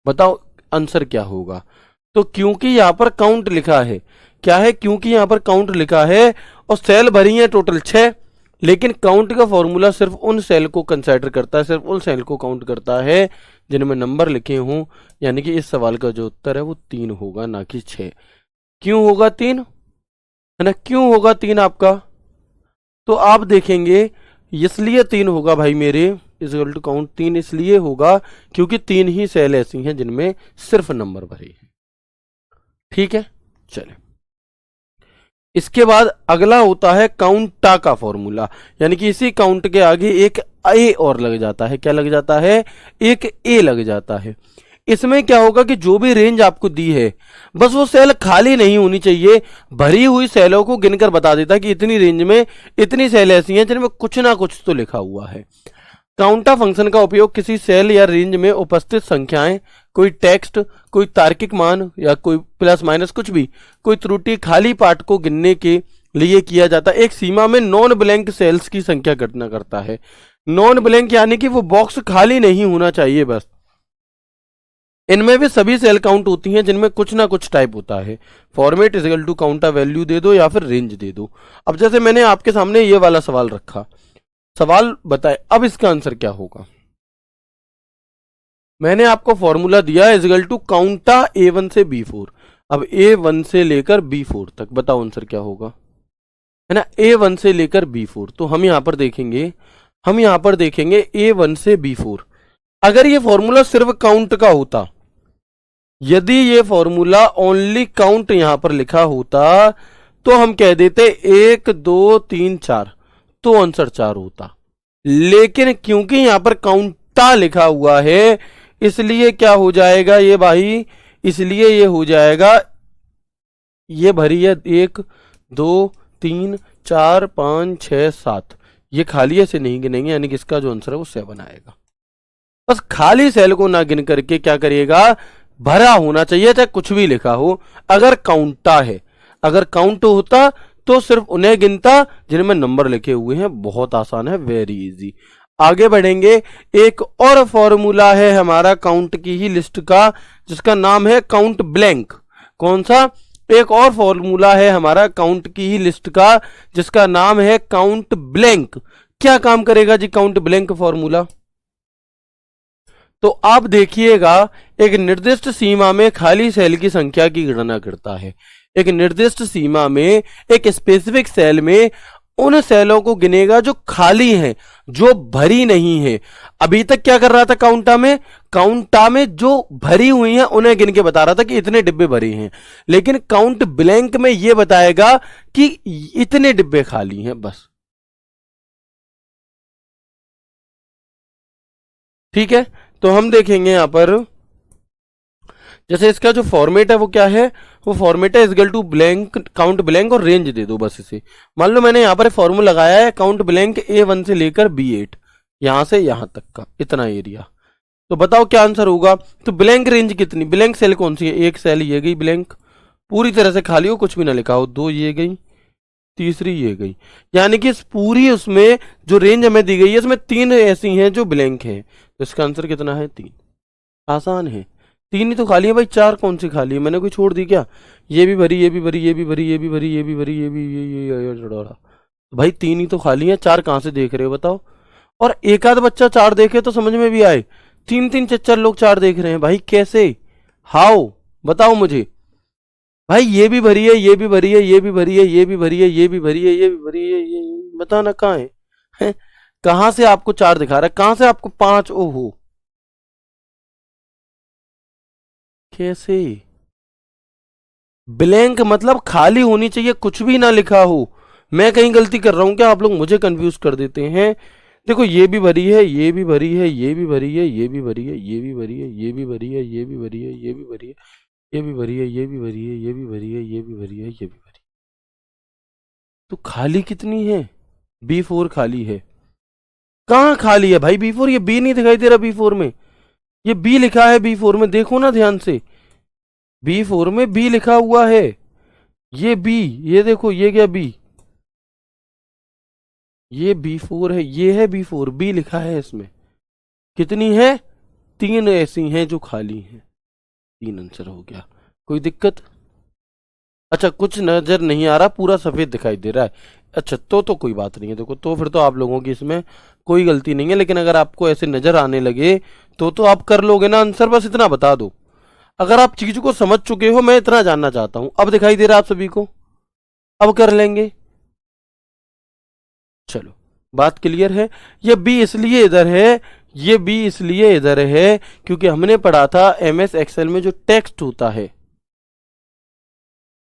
बताओ आंसर क्या होगा? तो क्योंकि यहां पर काउंट लिखा है, क्या है? क्योंकि यहां पर काउंट लिखा है और सेल भरी है टोटल 6, लेकिन काउंट का फॉर्मूला सिर्फ उन सेल को कंसीडर करता है, सिर्फ उन सेल को काउंट करता है जिनमें नंबर लिखे हों। यानी कि इस सवाल का जो उत्तर है वो 3 होगा, ना कि 6। क्यों होगा 3? है ना, क्यों होगा 3 आपका? तो आप देखेंगे इसलिए 3 होगा भाई मेरे, इज इक्वल टू काउंट 3 इसलिए होगा क्योंकि 3 ही सेल ऐसी हैं जिनमें सिर्फ नंबर भरे हैं। ठीक है, चले। इसके बाद अगला होता है काउंटा का फॉर्मूला, यानी कि इसी काउंट के आगे एक ए और लग जाता है। क्या लग जाता है? एक ए लग जाता है। इसमें क्या होगा कि जो भी रेंज आपको दी है, बस वो सेल खाली नहीं होनी चाहिए, भरी हुई सेलों को गिनकर बता देता है कि इतनी रेंज में इतनी सेल ऐसी हैं जिनमें कुछ ना कुछ तो लिखा हुआ है। काउंटा फंक्शन का उपयोग किसी सेल या रेंज में उपस्थित संख्याएं, कोई टेक्स्ट, कोई तार्किक मान या कोई प्लस माइनस कुछ भी, कोई त्रुटि, खाली पार्ट को गिनने के लिए किया जाता है। एक सीमा में नॉन ब्लैंक सेल्स की संख्या गणना करता है। नॉन ब्लैंक यानी कि वो बॉक्स खाली नहीं होना चाहिए, बस इनमें भी सभी सेल काउंट होती हैं जिनमें कुछ ना कुछ टाइप होता है। फॉर्मेट इज इक्वल टू काउंटा वैल्यू दे दो या फिर रेंज दे दो। अब जैसे मैंने आपके सामने ये वाला सवाल रखा, सवाल बताए, अब इसका आंसर क्या होगा? मैंने आपको फॉर्मूला दिया इज इक्वल टू काउंटा A1 से B4, अब A1 से लेकर B4 तक, बताओ आंसर क्या होगा? है ना, A1 से लेकर B4। तो हम यहां पर देखेंगे, हम यहां पर देखेंगे A1 से B4। अगर ये फॉर्मूला सिर्फ काउंट का होता, यदि ये फॉर्मूला ओनली काउंट यहां पर लिखा होता तो हम कह देते 1 2 3 4, तो आंसर 4 होता। लेकिन क्योंकि यहां पर काउंटा लिखा हुआ है इसलिए क्या हो जाएगा ये भाई? इसलिए ये हो जाएगा, ये भरी है 1 2 3 4 5 6 7, ये खाली ऐसे नहीं गिनेंगे, यानी कि इसका जो आंसर है वो 7 आएगा। बस खाली सेल को ना गिन करके क्या करिएगा, भरा होना चाहिए, चाहे कुछ भी लिखा हो। अगर काउंटा है, अगर काउंट होता तो सिर्फ उन्हें गिनता जिनमें नंबर लिखे हुए हैं। बहुत आसान है, वेरी इजी। आगे बढ़ेंगे। एक और फॉर्मूला है हमारा काउंट की ही लिस्ट का, जिसका नाम है काउंट ब्लैंक। कौन सा? एक और फॉर्मूला है हमारा काउंट की ही लिस्ट का, जिसका नाम है काउंट ब्लैंक। क्या काम करेगा जी काउंट ब्लैंक फॉर्मूला? तो आप देखिएगा, एक निर्दिष्ट सीमा में खाली सेल की संख्या की गणना करता है। एक निर्दिष्ट सीमा में, एक स्पेसिफिक सेल में उन सेलों को गिनेगा जो खाली हैं, जो भरी नहीं है। अभी तक क्या कर रहा था काउंटा में जो भरी हुई हैं उन्हें गिन के बता रहा था कि इतने डिब्बे भरे हैं, लेकिन काउंट ब्लैंक में यह बताएगा कि इतने डिब्बे खाली हैं बस। ठीक है, तो हम देखेंगे यहां पर, जैसे इसका जो फॉर्मेट है वो क्या है, वो फॉर्मेट है equal to blank count blank और रेंज दे दो बस इसे। मान लो मैंने यहां पर फॉर्मूला लगाया है काउंट ब्लैंक A1 से लेकर B8, यहां से यहां तक का इतना एरिया। तो बताओ क्या आंसर होगा। तो ब्लैंक रेंज कितनी, ब्लैंक सेल कौन सी है? एक सेल ये गई ब्लैंक, पूरी तरह से खाली हो, कुछ भी ना लिखा हो। दो ये गई, तीसरी ये गई, यानी कि इस पूरी उसमें जो रेंज हमें दी गई है इसमें तीन ऐसी हैं जो ब्लैंक है। तो इसका आंसर कितना है? 3। आसान है, 3 ही तो खाली है भाई, 4 कौन सी खाली है? मैंने कोई छोड़ दी क्या? ये भी भरी, ये भी भरी, ये भी भरी, ये भी भरी, ये भी भरी, ये भी ये भाई 3 ही तो खाली है, 4 कहां से देख रहे हो बताओ? और एक आध बच्चा 4 देखे तो समझ में भी आए, 3-3 4 लोग 4 देख रहे हैं भाई, कैसे? हाउ? बताओ मुझे भाई। ये भी भरी है, ये भी भरी है, ये भी भरी है, ये भी भरी है, ये भी भरी है, ये भी भरी है, ये बताना कहाँ है? कहां से आपको 4 दिखा रहा है, कहां से आपको 5? ओहो, कैसे? ब्लैंक मतलब खाली होनी चाहिए, कुछ भी ना लिखा हो। मैं कहीं गलती कर रहा हूं क्या? आप लोग मुझे कंफ्यूज कर देते हैं। देखो ये भी भरी है, ये भी भरी है, ये भी भरी है, ये भी भरी है, ये भी भरी है, ये भी भरी है, ये भी भरी है, ये भी भरी है, ये भी भरी है, ये भी भरी है, ये भी भरी है, ये भी भरी है, ये भी भरी। तो खाली कितनी है? B4 खाली है। कहाँ खाली है भाई B4? ये B नहीं दिखाई दे रहा B4 में, ये B लिखा है B4 में, देखो ना ध्यान से, B4 में B लिखा हुआ है। ये B, ये देखो, ये क्या B? ये B4 है, ये है B4, B लिखा है इसमें। कितनी है? 3 ऐसी हैं जो खाली हैं। 3 आंसर हो गया। कोई दिक्कत? अच्छा, कुछ नजर नहीं आ रहा, पूरा सफेद दिखाई दे रहा है। अच्छा, तो कोई बात नहीं है। देखो, तो फिर तो आप लोगों की इसमें कोई गलती नहीं है, लेकिन अगर आपको ऐसे नजर आने लगे तो आप कर लोगे ना आंसर। बस इतना बता दो, अगर आप चीज को समझ चुके हो, मैं इतना जानना चाहता हूं। अब दिखाई दे रहा आप सभी को? अब कर लेंगे। चलो, बात क्लियर है। ये बी इसलिए इधर है, ये बी इसलिए इधर है क्योंकि हमने पढ़ा था MS एक्सेल में जो टेक्स्ट होता है,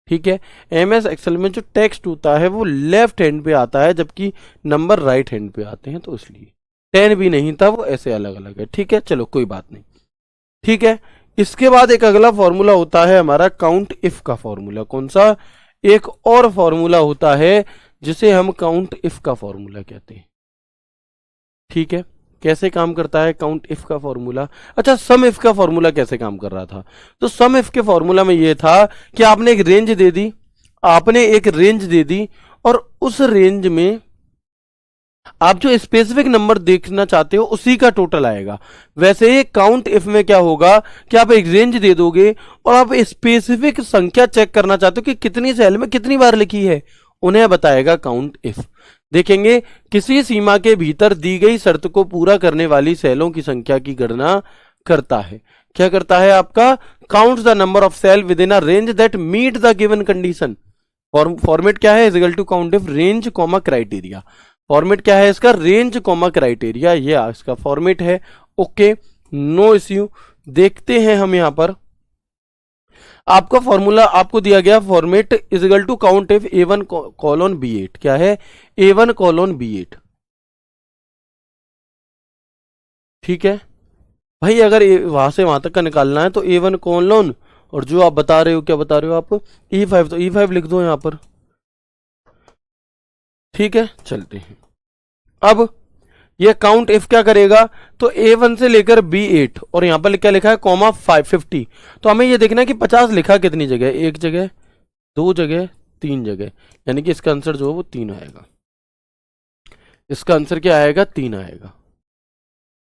ठीक है, MS एक्सेल में जो टेक्स्ट होता है वो लेफ्ट हैंड पे आता है, जबकि नंबर राइट हैंड पे आते हैं। तो इसलिए 10 भी नहीं था, वो ऐसे अलग अलग है। ठीक है, चलो कोई बात नहीं। ठीक है, इसके बाद एक अगला फॉर्मूला होता है हमारा काउंट इफ का फॉर्मूला। कौन सा? एक और फॉर्मूला होता है जिसे हम काउंट इफ का फॉर्मूला कहते हैं। ठीक है, कैसे काम करता है काउंट इफ का फॉर्मूला? अच्छा, सम इफ का फॉर्मूला कैसे काम कर रहा था? तो सम इफ के फॉर्मूला में यह था कि आपने एक रेंज दे दी, और उस रेंज में आप जो स्पेसिफिक नंबर देखना चाहते हो उसी का टोटल आएगा। वैसे ही काउंट इफ में क्या होगा कि आप एक रेंज दे दोगे और आप स्पेसिफिक संख्या चेक करना चाहते हो कि कितनी सेल में कितनी बार लिखी है, उन्हें बताएगा काउंट इफ। देखेंगे, किसी सीमा के भीतर दी गई शर्त को पूरा करने वाली सेलों की संख्या की गणना करता है। क्या करता है आपका? Counts the number of cell with in a range that meet the given condition. Format क्या है? Is equal to count if range comma criteria. Format क्या है इसका? रेंज कॉमा क्राइटेरिया, ये इसका फॉर्मेट है। Okay, no issue. देखते हैं हम यहां पर, आपका फॉर्मूला आपको दिया गया format is equal to count if A1 colon B8। क्या है? A1 colon B8। ठीक है भाई, अगर वहां से वहां तक का निकालना है तो A1 कोलोन, और जो आप बता रहे हो, क्या बता रहे हो आप? E5, तो E5 लिख दो यहां पर। ठीक है, चलते हैं। अब ये काउंट इफ क्या करेगा? तो A1 से लेकर B8, और यहां पर क्या लिखा है? कॉमा 50। तो हमें ये देखना है कि 50 लिखा कितनी जगह, एक जगह, दो जगह, 3 जगह, यानी कि इसका आंसर जो है वो 3 आएगा। इसका आंसर क्या आएगा? 3 आएगा।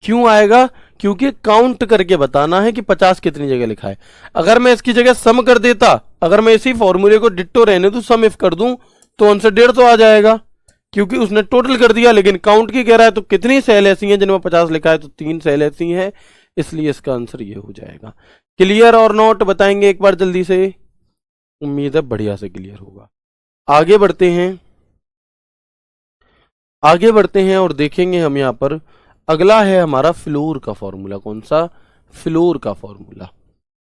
क्यों आएगा? क्योंकि काउंट करके बताना है कि 50 कितनी जगह लिखा है। अगर मैं इसकी जगह सम कर देता, अगर मैं इसी फॉर्मूले को डिट्टो रहने दूं, सम इफ कर दूं, तो आंसर 150 आ जाएगा, क्योंकि उसने टोटल कर दिया। लेकिन काउंट की कह रहा है, तो कितनी सेल ऐसी हैं जिनमें 50 लिखा है? तो 3 सेल ऐसी हैं, इसलिए इसका आंसर ये हो जाएगा। क्लियर और नॉट बताएंगे एक बार जल्दी से? उम्मीद है बढ़िया से क्लियर होगा। आगे बढ़ते हैं, आगे बढ़ते हैं और देखेंगे हम यहाँ पर अगला है हमारा फ्लोर का फॉर्मूला। कौन सा? फ्लोर का फॉर्मूला।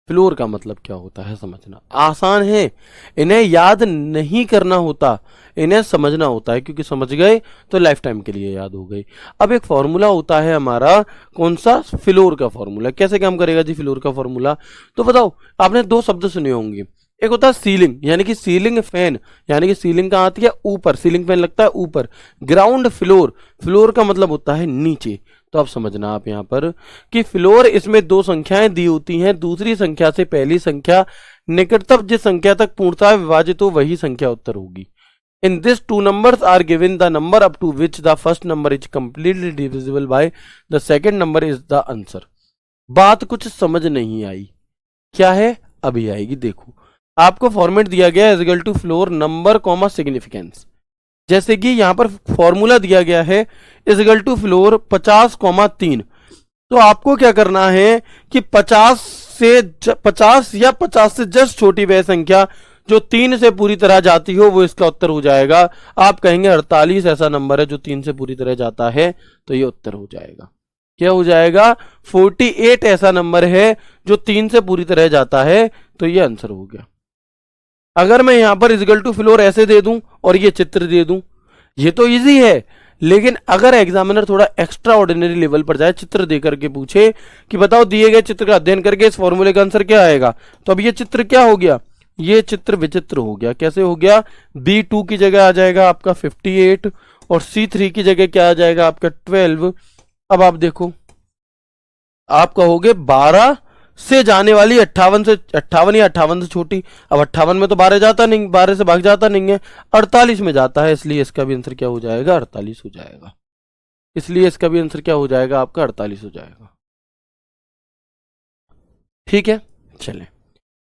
फ्लोर का मतलब क्या होता है समझना आसान है, इन्हें याद नहीं करना होता, इन्हें समझना होता है, क्योंकि समझ गए तो लाइफ टाइम के लिए याद हो गई। अब एक फॉर्मूला होता है हमारा, कौन सा? फ्लोर का फॉर्मूला। कैसे काम करेगा जी फ्लोर का फॉर्मूला? तो बताओ, आपने 2 शब्द सुने होंगे, एक होता है सीलिंग, यानी कि सीलिंग फैन, यानी कि सीलिंग कहाँ आती है? ऊपर, सीलिंग फैन लगता है ऊपर। ग्राउंड फ्लोर, फ्लोर का मतलब होता है नीचे। तो अब समझना आप यहाँ पर कि फ्लोर, इसमें 2 संख्याएं दी होती हैं, दूसरी संख्या से पहली संख्या निकटतम जिस संख्या तक पूर्णतः विभाजित हो वही संख्या उत्तर होगी। In this 2 numbers are given the number up to which the first number is completely divisible by the second number is the answer। बात कुछ समझ नहीं आई, क्या है? अभी आएगी। देखो, आपको फॉर्मेट दिया गया is equal to floor number comma significance. जैसे कि यहां पर फॉर्मूला दिया गया है इज इक्वल टू फ्लोर 50,3। तो आपको क्या करना है कि 50 या 50 से जस्ट छोटी वह संख्या जो 3 से पूरी तरह जाती हो वो इसका उत्तर हो जाएगा। आप कहेंगे 48 ऐसा नंबर है जो 3 से पूरी तरह जाता है, तो ये उत्तर हो जाएगा। क्या हो जाएगा? 48 ऐसा नंबर है जो 3 से पूरी तरह जाता है, तो ये आंसर हो गया। अगर मैं यहां पर इक्वल टू फ्लोर ऐसे दे दूं और ये चित्र दे दूं, ये तो इजी है। लेकिन अगर एग्जामिनर थोड़ा एक्स्ट्रा ऑर्डिनरी लेवल पर जाए, चित्र देकर के पूछे कि बताओ दिए गए चित्र का अध्ययन करके इस फॉर्मूले का आंसर क्या आएगा, तो अब ये चित्र क्या हो गया? ये चित्र विचित्र हो गया। कैसे हो गया? B2 की जगह आ जाएगा आपका 58 और C3 की जगह क्या आ जाएगा आपका 12। अब आप देखो, आप कहोगे 12 से जाने वाली 58 या 58 से छोटी। अब 58 में तो 12 जाता नहीं, 12 से भाग जाता नहीं है, 48 में जाता है, इसलिए इसका भी आंसर क्या हो जाएगा? 48 हो जाएगा। इसलिए इसका भी आंसर क्या हो जाएगा आपका? 48 हो जाएगा। ठीक है, चलें।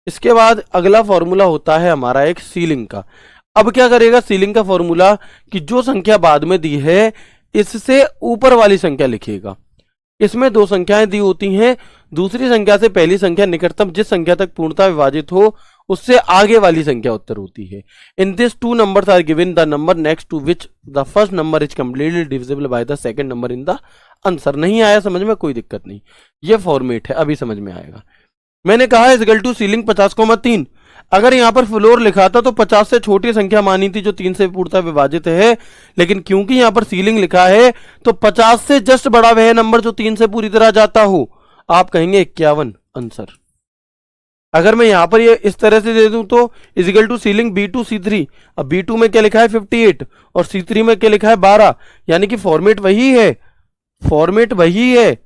इसके बाद अगला फॉर्मूला होता है हमारा एक सीलिंग का। अब क्या करेगा सीलिंग का फॉर्मूला कि जो संख्या बाद में दी है इससे ऊपर वाली संख्या लिखिएगा। इसमें 2 संख्याएं दी होती हैं, दूसरी संख्या से पहली संख्या निकटतम जिस संख्या तक पूर्णतः विभाजित हो उससे आगे वाली संख्या उत्तर होती है। In this 2 numbers are given the number next to which the first number is completely divisible by the second number in the answer। नहीं आया समझ में? कोई दिक्कत नहीं, ये फॉर्मेट है, अभी समझ में आएगा। मैंने कहा इज इक्वल टू सीलिंग 50,3। अगर यहां पर फ्लोर लिखा था तो 50 से छोटी संख्या मानी थी जो 3 से पूर्णतः विभाजित है, लेकिन क्योंकि यहां पर सीलिंग लिखा है तो 50 से जस्ट बड़ा वह नंबर जो 3 से पूरी तरह जाता हो। आप कहेंगे 51 आंसर। अगर मैं यहां पर ये इस तरह से दे दूं तो is equal to ceiling B2 C3। अब B2 में क्या लिखा है 58 और C3 में क्या लिखा है 12, यानी कि फॉर्मेट वही है, फॉर्मेट वही है,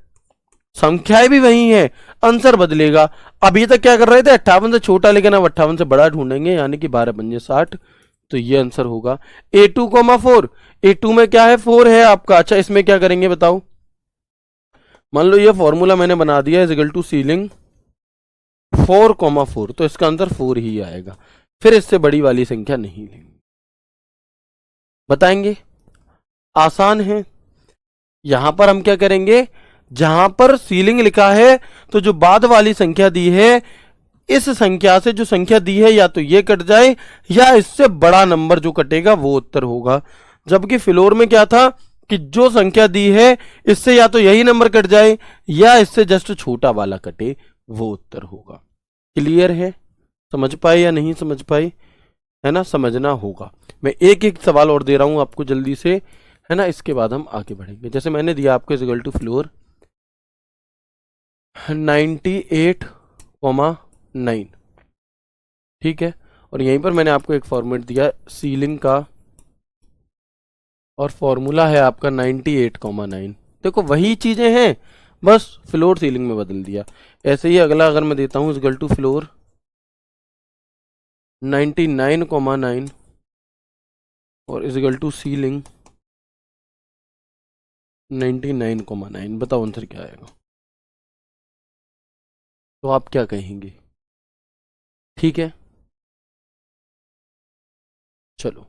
संख्याएं भी वही हैं, आंसर बदलेगा। अभी तक क्या कर रहे थे 58 से छोटा, लेकिन अब 58 से बड़ा ढूंढेंगे, यानी कि 12 पंजे 60, तो ये आंसर होगा A2, 4। A2 में क्या है 4 है आपका। अच्छा, इसमें क्या करेंगे बताओ? मान लो ये फॉर्मूला मैंने बना दिया इज इक्वल टू सीलिंग 4, 4, तो इसका आंसर 4 ही आएगा, फिर इससे बड़ी वाली संख्या नहीं लेंगे। बताएंगे? आसान है। यहां पर हम क्या करेंगे, जहां पर सीलिंग लिखा है तो जो बाद वाली संख्या दी है इस संख्या से जो संख्या दी है या तो ये कट जाए या इससे बड़ा नंबर जो कटेगा वो उत्तर होगा। जबकि फ्लोर में क्या था कि जो संख्या दी है इससे या तो यही नंबर कट जाए या इससे जस्ट छोटा वाला कटे, वो उत्तर होगा। क्लियर है? समझ पाए या नहीं समझ पाए? है ना, समझना होगा। मैं एक एक सवाल और दे रहा हूं आपको जल्दी से, है ना, इसके बाद हम आगे बढ़ेंगे। जैसे मैंने दिया आपको इज इक्वल टू फ्लोर 98,9, ठीक है, और यहीं पर मैंने आपको एक फॉर्मेट दिया सीलिंग का और फॉर्मूला है आपका 98,9। देखो वही चीजें हैं, बस फ्लोर सीलिंग में बदल दिया। ऐसे ही अगला अगर मैं देता हूं इज इक्वल टू फ्लोर 99,9 और इजिकल टू सीलिंग 99,9। बताओ आंसर क्या आएगा। तो आप क्या कहेंगे? ठीक है, चलो,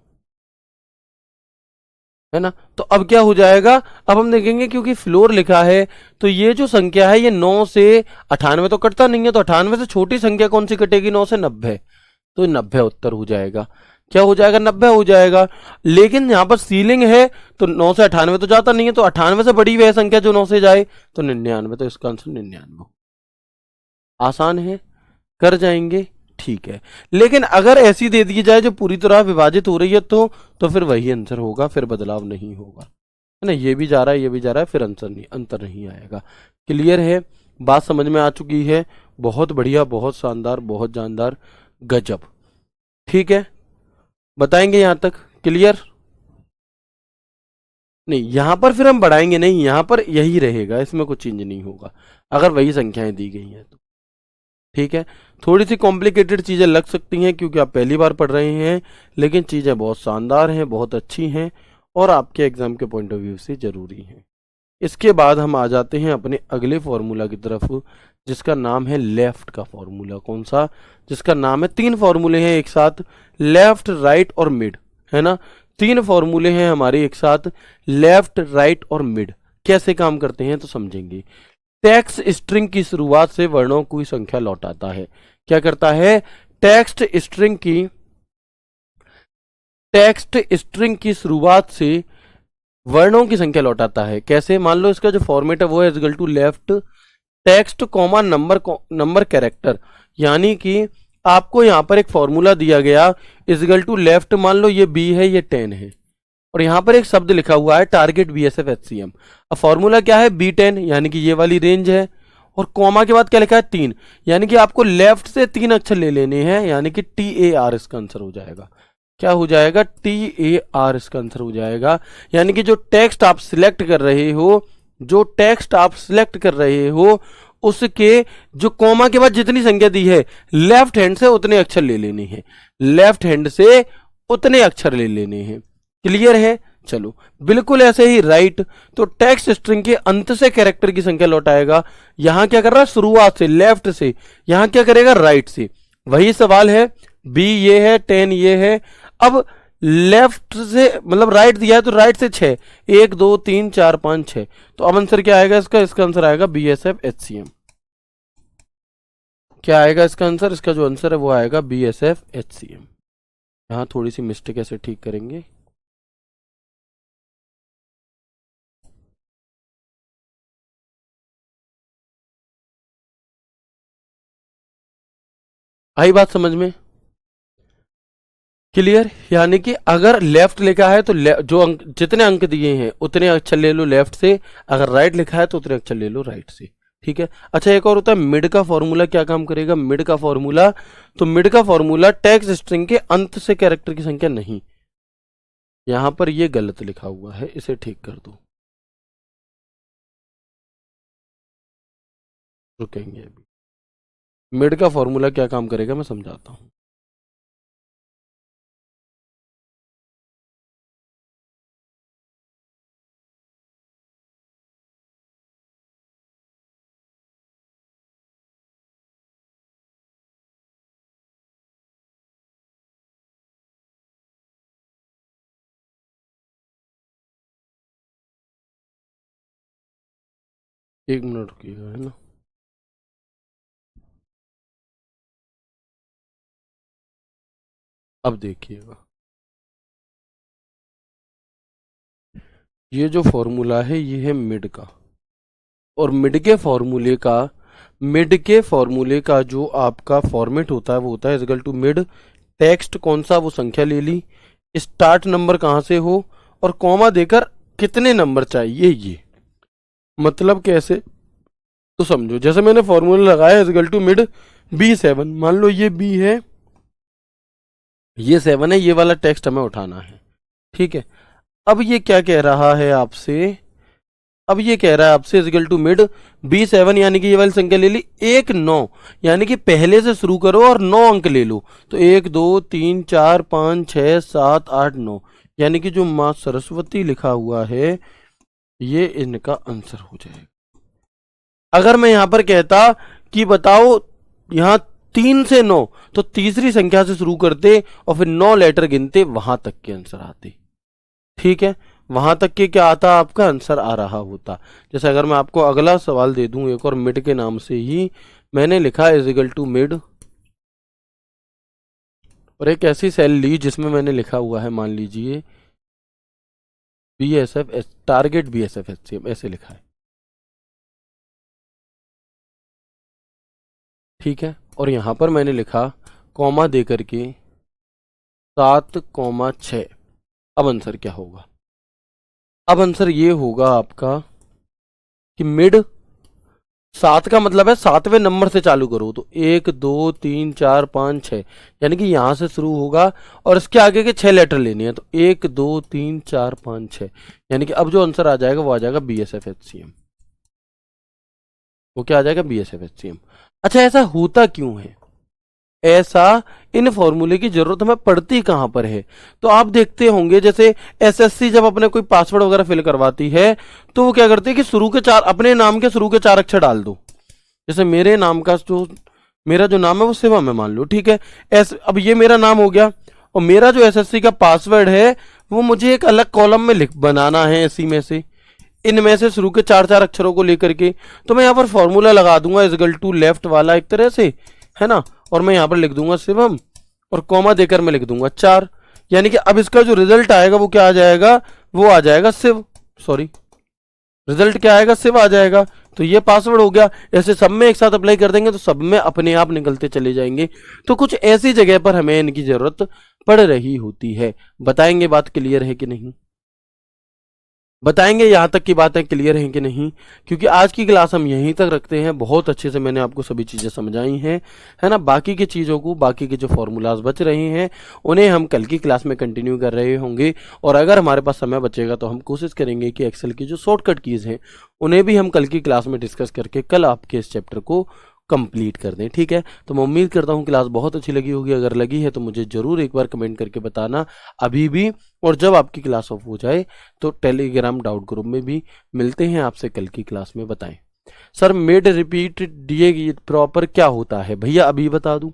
है ना। तो अब क्या हो जाएगा, अब हम देखेंगे क्योंकि फ्लोर लिखा है तो ये जो संख्या है ये 9 से 98 तो कटता नहीं है, तो 98 से छोटी संख्या कौन सी कटेगी? 9 से 90। तो 90 उत्तर हो जाएगा। क्या हो जाएगा? 90 हो जाएगा। लेकिन यहाँ पर सीलिंग है तो 9 से 98 तो जाता नहीं है, तो 98 से बड़ी वह संख्या जो 9 से जाए तो 99। तो इसका आंसर 99। आसान है, कर जाएंगे, ठीक है। लेकिन अगर ऐसी दे दी जाए जो पूरी तरह विभाजित हो रही है तो फिर वही आंसर होगा, फिर बदलाव नहीं होगा, है ना। ये भी जा रहा है, ये भी जा रहा है, फिर अंतर नहीं आएगा। क्लियर है, बात समझ में आ चुकी है। बहुत बढ़िया, बहुत शानदार, बहुत जानदार, गजब। ठीक है, बताएंगे यहां तक क्लियर? नहीं, यहां पर फिर हम बढ़ाएंगे नहीं, यहां पर यही रहेगा, इसमें कुछ चेंज नहीं होगा अगर वही संख्याएं दी गई हैं तो। ठीक है, थोड़ी सी कॉम्प्लिकेटेड चीज़ें लग सकती हैं क्योंकि आप पहली बार पढ़ रहे हैं, लेकिन चीज़ें बहुत शानदार हैं, बहुत अच्छी हैं और आपके एग्जाम के पॉइंट ऑफ व्यू से ज़रूरी हैं। इसके बाद हम आ जाते हैं अपने अगले फॉर्मूला की तरफ, जिसका नाम है लेफ्ट का फॉर्मूला। कौन सा? जिसका नाम है, 3 फॉर्मूले हैं एक साथ, लेफ्ट, राइट और मिड, है ना। 3 फॉर्मूले हैं हमारे एक साथ, लेफ्ट, राइट और मिड। कैसे काम करते हैं तो समझेंगे। टेक्स्ट स्ट्रिंग की शुरुआत से वर्णों की संख्या लौटाता है। क्या करता है? टेक्स्ट स्ट्रिंग की शुरुआत से वर्णों की संख्या लौटाता है। कैसे? मान लो इसका जो फॉर्मेट है वो है equal to left text comma number character, यानी कि आपको यहां पर एक फॉर्मूला दिया गया इक्वल टू लेफ्ट, मान लो ये बी है, ये 10 है, और यहां पर एक शब्द लिखा हुआ है टारगेट बीएसएफ एचसीएम। अब फॉर्मूला क्या है? B10, यानी कि ये वाली रेंज है, और कॉमा के बाद क्या लिखा है? 3, यानी कि आपको लेफ्ट से 3 अक्षर ले लेने हैं, यानी कि TAR इसका आंसर हो जाएगा। क्या हो जाएगा? TAR इसका आंसर हो जाएगा। यानी कि जो टेक्स्ट आप सिलेक्ट कर रहे हो, उसके जो कॉमा के बाद जितनी संख्या दी है, लेफ्ट हैंड से उतने अक्षर ले लेने हैं, लेफ्ट हैंड से उतने अक्षर ले लेने हैं। क्लियर है? चलो, बिल्कुल ऐसे ही राइट, तो टेक्स्ट स्ट्रिंग के अंत से कैरेक्टर की संख्या लौटाएगा। यहां क्या कर रहा है? शुरुआत से, लेफ्ट से, यहां क्या करेगा? राइट से। वही सवाल है, बी ये है, 10 ये है, अब लेफ्ट से मतलब राइट दिया है तो राइट से 6, 1 2 3 4 5 6, तो अब आंसर क्या आएगा इसका आंसर आएगा बीएसएफ एचसीएम। क्या आएगा इसका आंसर? इसका जो आंसर है वो आएगा बीएसएफ एचसीएम। यहां थोड़ी सी मिस्टेक ऐसे ठीक करेंगे। आई बात समझ में? क्लियर? यानी कि अगर लेफ्ट लिखा है तो जो अंक, जितने अंक दिए हैं उतने अक्षर ले लो लेफ्ट से, अगर राइट लिखा है तो उतने अक्षर ले लो राइट से। ठीक है। अच्छा, एक और होता है मिड का फॉर्मूला। क्या काम करेगा मिड का फॉर्मूला? तो मिड का फॉर्मूला टेक्स्ट स्ट्रिंग के अंत से कैरेक्टर की संख्या नहीं, यहां पर ये गलत लिखा हुआ है, इसे ठीक कर दो। रुकेंगे अभी। मिड का फॉर्मूला क्या काम करेगा मैं समझाता हूं। एक मिनट रुकिएगा, है ना। अब देखिएगा, ये जो फॉर्मूला है ये है मिड का, और मिड के फॉर्मूले का जो आपका फॉर्मेट होता है वो होता है इक्वल टू मिड टेक्स्ट कौन सा, वो संख्या ले ली, स्टार्ट नंबर कहाँ से हो, और कॉमा देकर कितने नंबर चाहिए। ये मतलब कैसे? तो समझो, जैसे मैंने फॉर्मूला लगाया इक्वल टू मिड B7, मान लो ये B है, ये 7 है, ये वाला टेक्स्ट हमें उठाना है। ठीक है। अब ये क्या कह रहा है आपसे अब ये कह रहा है आपसे इजिकल टू मिड B7, यानी कि ये वाली संख्या ले ली 1 9, यानी कि पहले से शुरू करो और 9 अंक ले लो। तो 1 2 3 4 5 6 7 8 9, यानी कि जो माँ सरस्वती लिखा हुआ है ये इनका आंसर हो जाएगा। अगर मैं यहां पर कहता कि बताओ यहां 3 से 9, तो तीसरी संख्या से शुरू करते और फिर 9 लेटर गिनते, वहां तक के आंसर आते। ठीक है, वहां तक के क्या आता, आपका आंसर आ रहा होता। जैसे अगर मैं आपको अगला सवाल दे दूं एक और मिड के नाम से ही, मैंने लिखा इजिकल टू मिड और एक ऐसी सेल ली जिसमें मैंने लिखा हुआ है, मान लीजिए BSF टारगेट BSF HCM ऐसे लिखा है। ठीक है, और यहां पर मैंने लिखा कॉमा दे करके 7,6। अब आंसर क्या होगा, अब आंसर ये होगा आपका कि मिड 7 का मतलब है 7वें नंबर से चालू करो, तो 1 2 3 4 5 6, यानी कि यहां से शुरू होगा और इसके आगे के 6 लेटर लेने हैं। तो 1 2 3 4 5 6, यानी कि अब जो आंसर आ जाएगा वो आ जाएगा BSF HCM। वो क्या आ जाएगा, BSF HCM। अच्छा, ऐसा होता क्यों है, ऐसा इन फॉर्मूले की जरूरत हमें पड़ती कहां पर है, तो आप देखते होंगे जैसे SSC जब अपने कोई पासवर्ड वगैरह फिल करवाती है तो वो क्या करती है कि शुरू के 4, अपने नाम के शुरू के 4 अक्षर डाल दो। जैसे मेरे नाम का जो, मेरा जो नाम है वो शिवम है मान लो, ठीक है। अब ये मेरा नाम हो गया और मेरा जो SSC का पासवर्ड है वो मुझे एक अलग कॉलम में लिख बनाना है, इसी में से इनमें से शुरू के 4 अक्षरों को लेकर के। तो मैं यहाँ पर फॉर्मूला लगा दूंगा इजिकल टू लेफ्ट वाला एक तरह से, है ना, और मैं यहाँ पर लिख दूंगा शिवम और कॉमा देकर मैं लिख दूंगा 4, यानी कि अब इसका जो रिजल्ट आएगा वो क्या आ जाएगा, वो आ जाएगा शिव, सॉरी रिजल्ट क्या आएगा, शिव आ जाएगा। तो ये पासवर्ड हो गया। ऐसे सब में एक साथ अप्लाई कर देंगे तो सब में अपने आप निकलते चले जाएंगे। तो कुछ ऐसी जगह पर हमें इनकी जरूरत पड़ रही होती है। बताएंगे बात क्लियर है कि नहीं, बताएंगे यहाँ तक की बातें क्लियर हैं कि नहीं, क्योंकि आज की क्लास हम यहीं तक रखते हैं। बहुत अच्छे से मैंने आपको सभी चीज़ें समझाई हैं, है ना। बाकी की चीज़ों को, बाकी के जो फॉर्मूलाज बच रहे हैं उन्हें हम कल की क्लास में कंटिन्यू कर रहे होंगे। और अगर हमारे पास समय बचेगा तो हम कोशिश करेंगे कि एक्सेल की जो शॉर्टकट कीज़ हैं उन्हें भी हम कल की क्लास में डिस्कस करके कल आपके इस चैप्टर को कंप्लीट कर दें। ठीक है, तो मैं उम्मीद करता हूँ क्लास बहुत अच्छी लगी होगी। अगर लगी है तो मुझे ज़रूर एक बार कमेंट करके बताना अभी भी, और जब आपकी क्लास ऑफ हो जाए तो टेलीग्राम डाउट ग्रुप में भी मिलते हैं आपसे कल की क्लास में। बताएं sir mid repeat DA proper क्या होता है, भैया अभी बता दूं।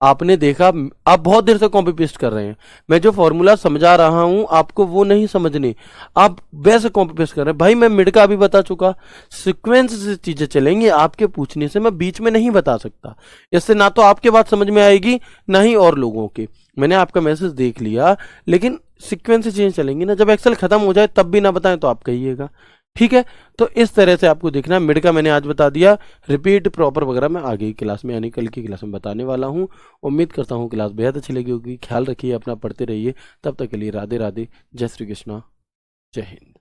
आपने देखा, आप बहुत देर से कॉपी पेस्ट कर रहे हैं, मैं जो फॉर्मूला समझा रहा हूं आपको वो नहीं समझने, आप वैसे कॉपी पेस्ट कर रहे हैं। भाई मैं मिड का अभी बता चुका, सीक्वेंस से चीजें चलेंगी, आपके पूछने से मैं बीच में नहीं बता सकता। इससे ना तो आपके बात समझ में आएगी ना ही और लोगों के। मैंने आपका मैसेज देख लिया, लेकिन सीक्वेंस से चीजें चलेंगी ना। जब एक्सेल खत्म हो जाए तब भी ना बताएं तो आप कहिएगा, ठीक है। तो इस तरह से आपको देखना है। मिड का मैंने आज बता दिया, रिपीट प्रॉपर वगैरह मैं आगे की क्लास में यानी कल की क्लास में बताने वाला हूँ। उम्मीद करता हूँ क्लास बेहद अच्छी लगी होगी। ख्याल रखिए अपना, पढ़ते रहिए। तब तक के लिए राधे राधे, जय श्री कृष्णा, जय हिंद।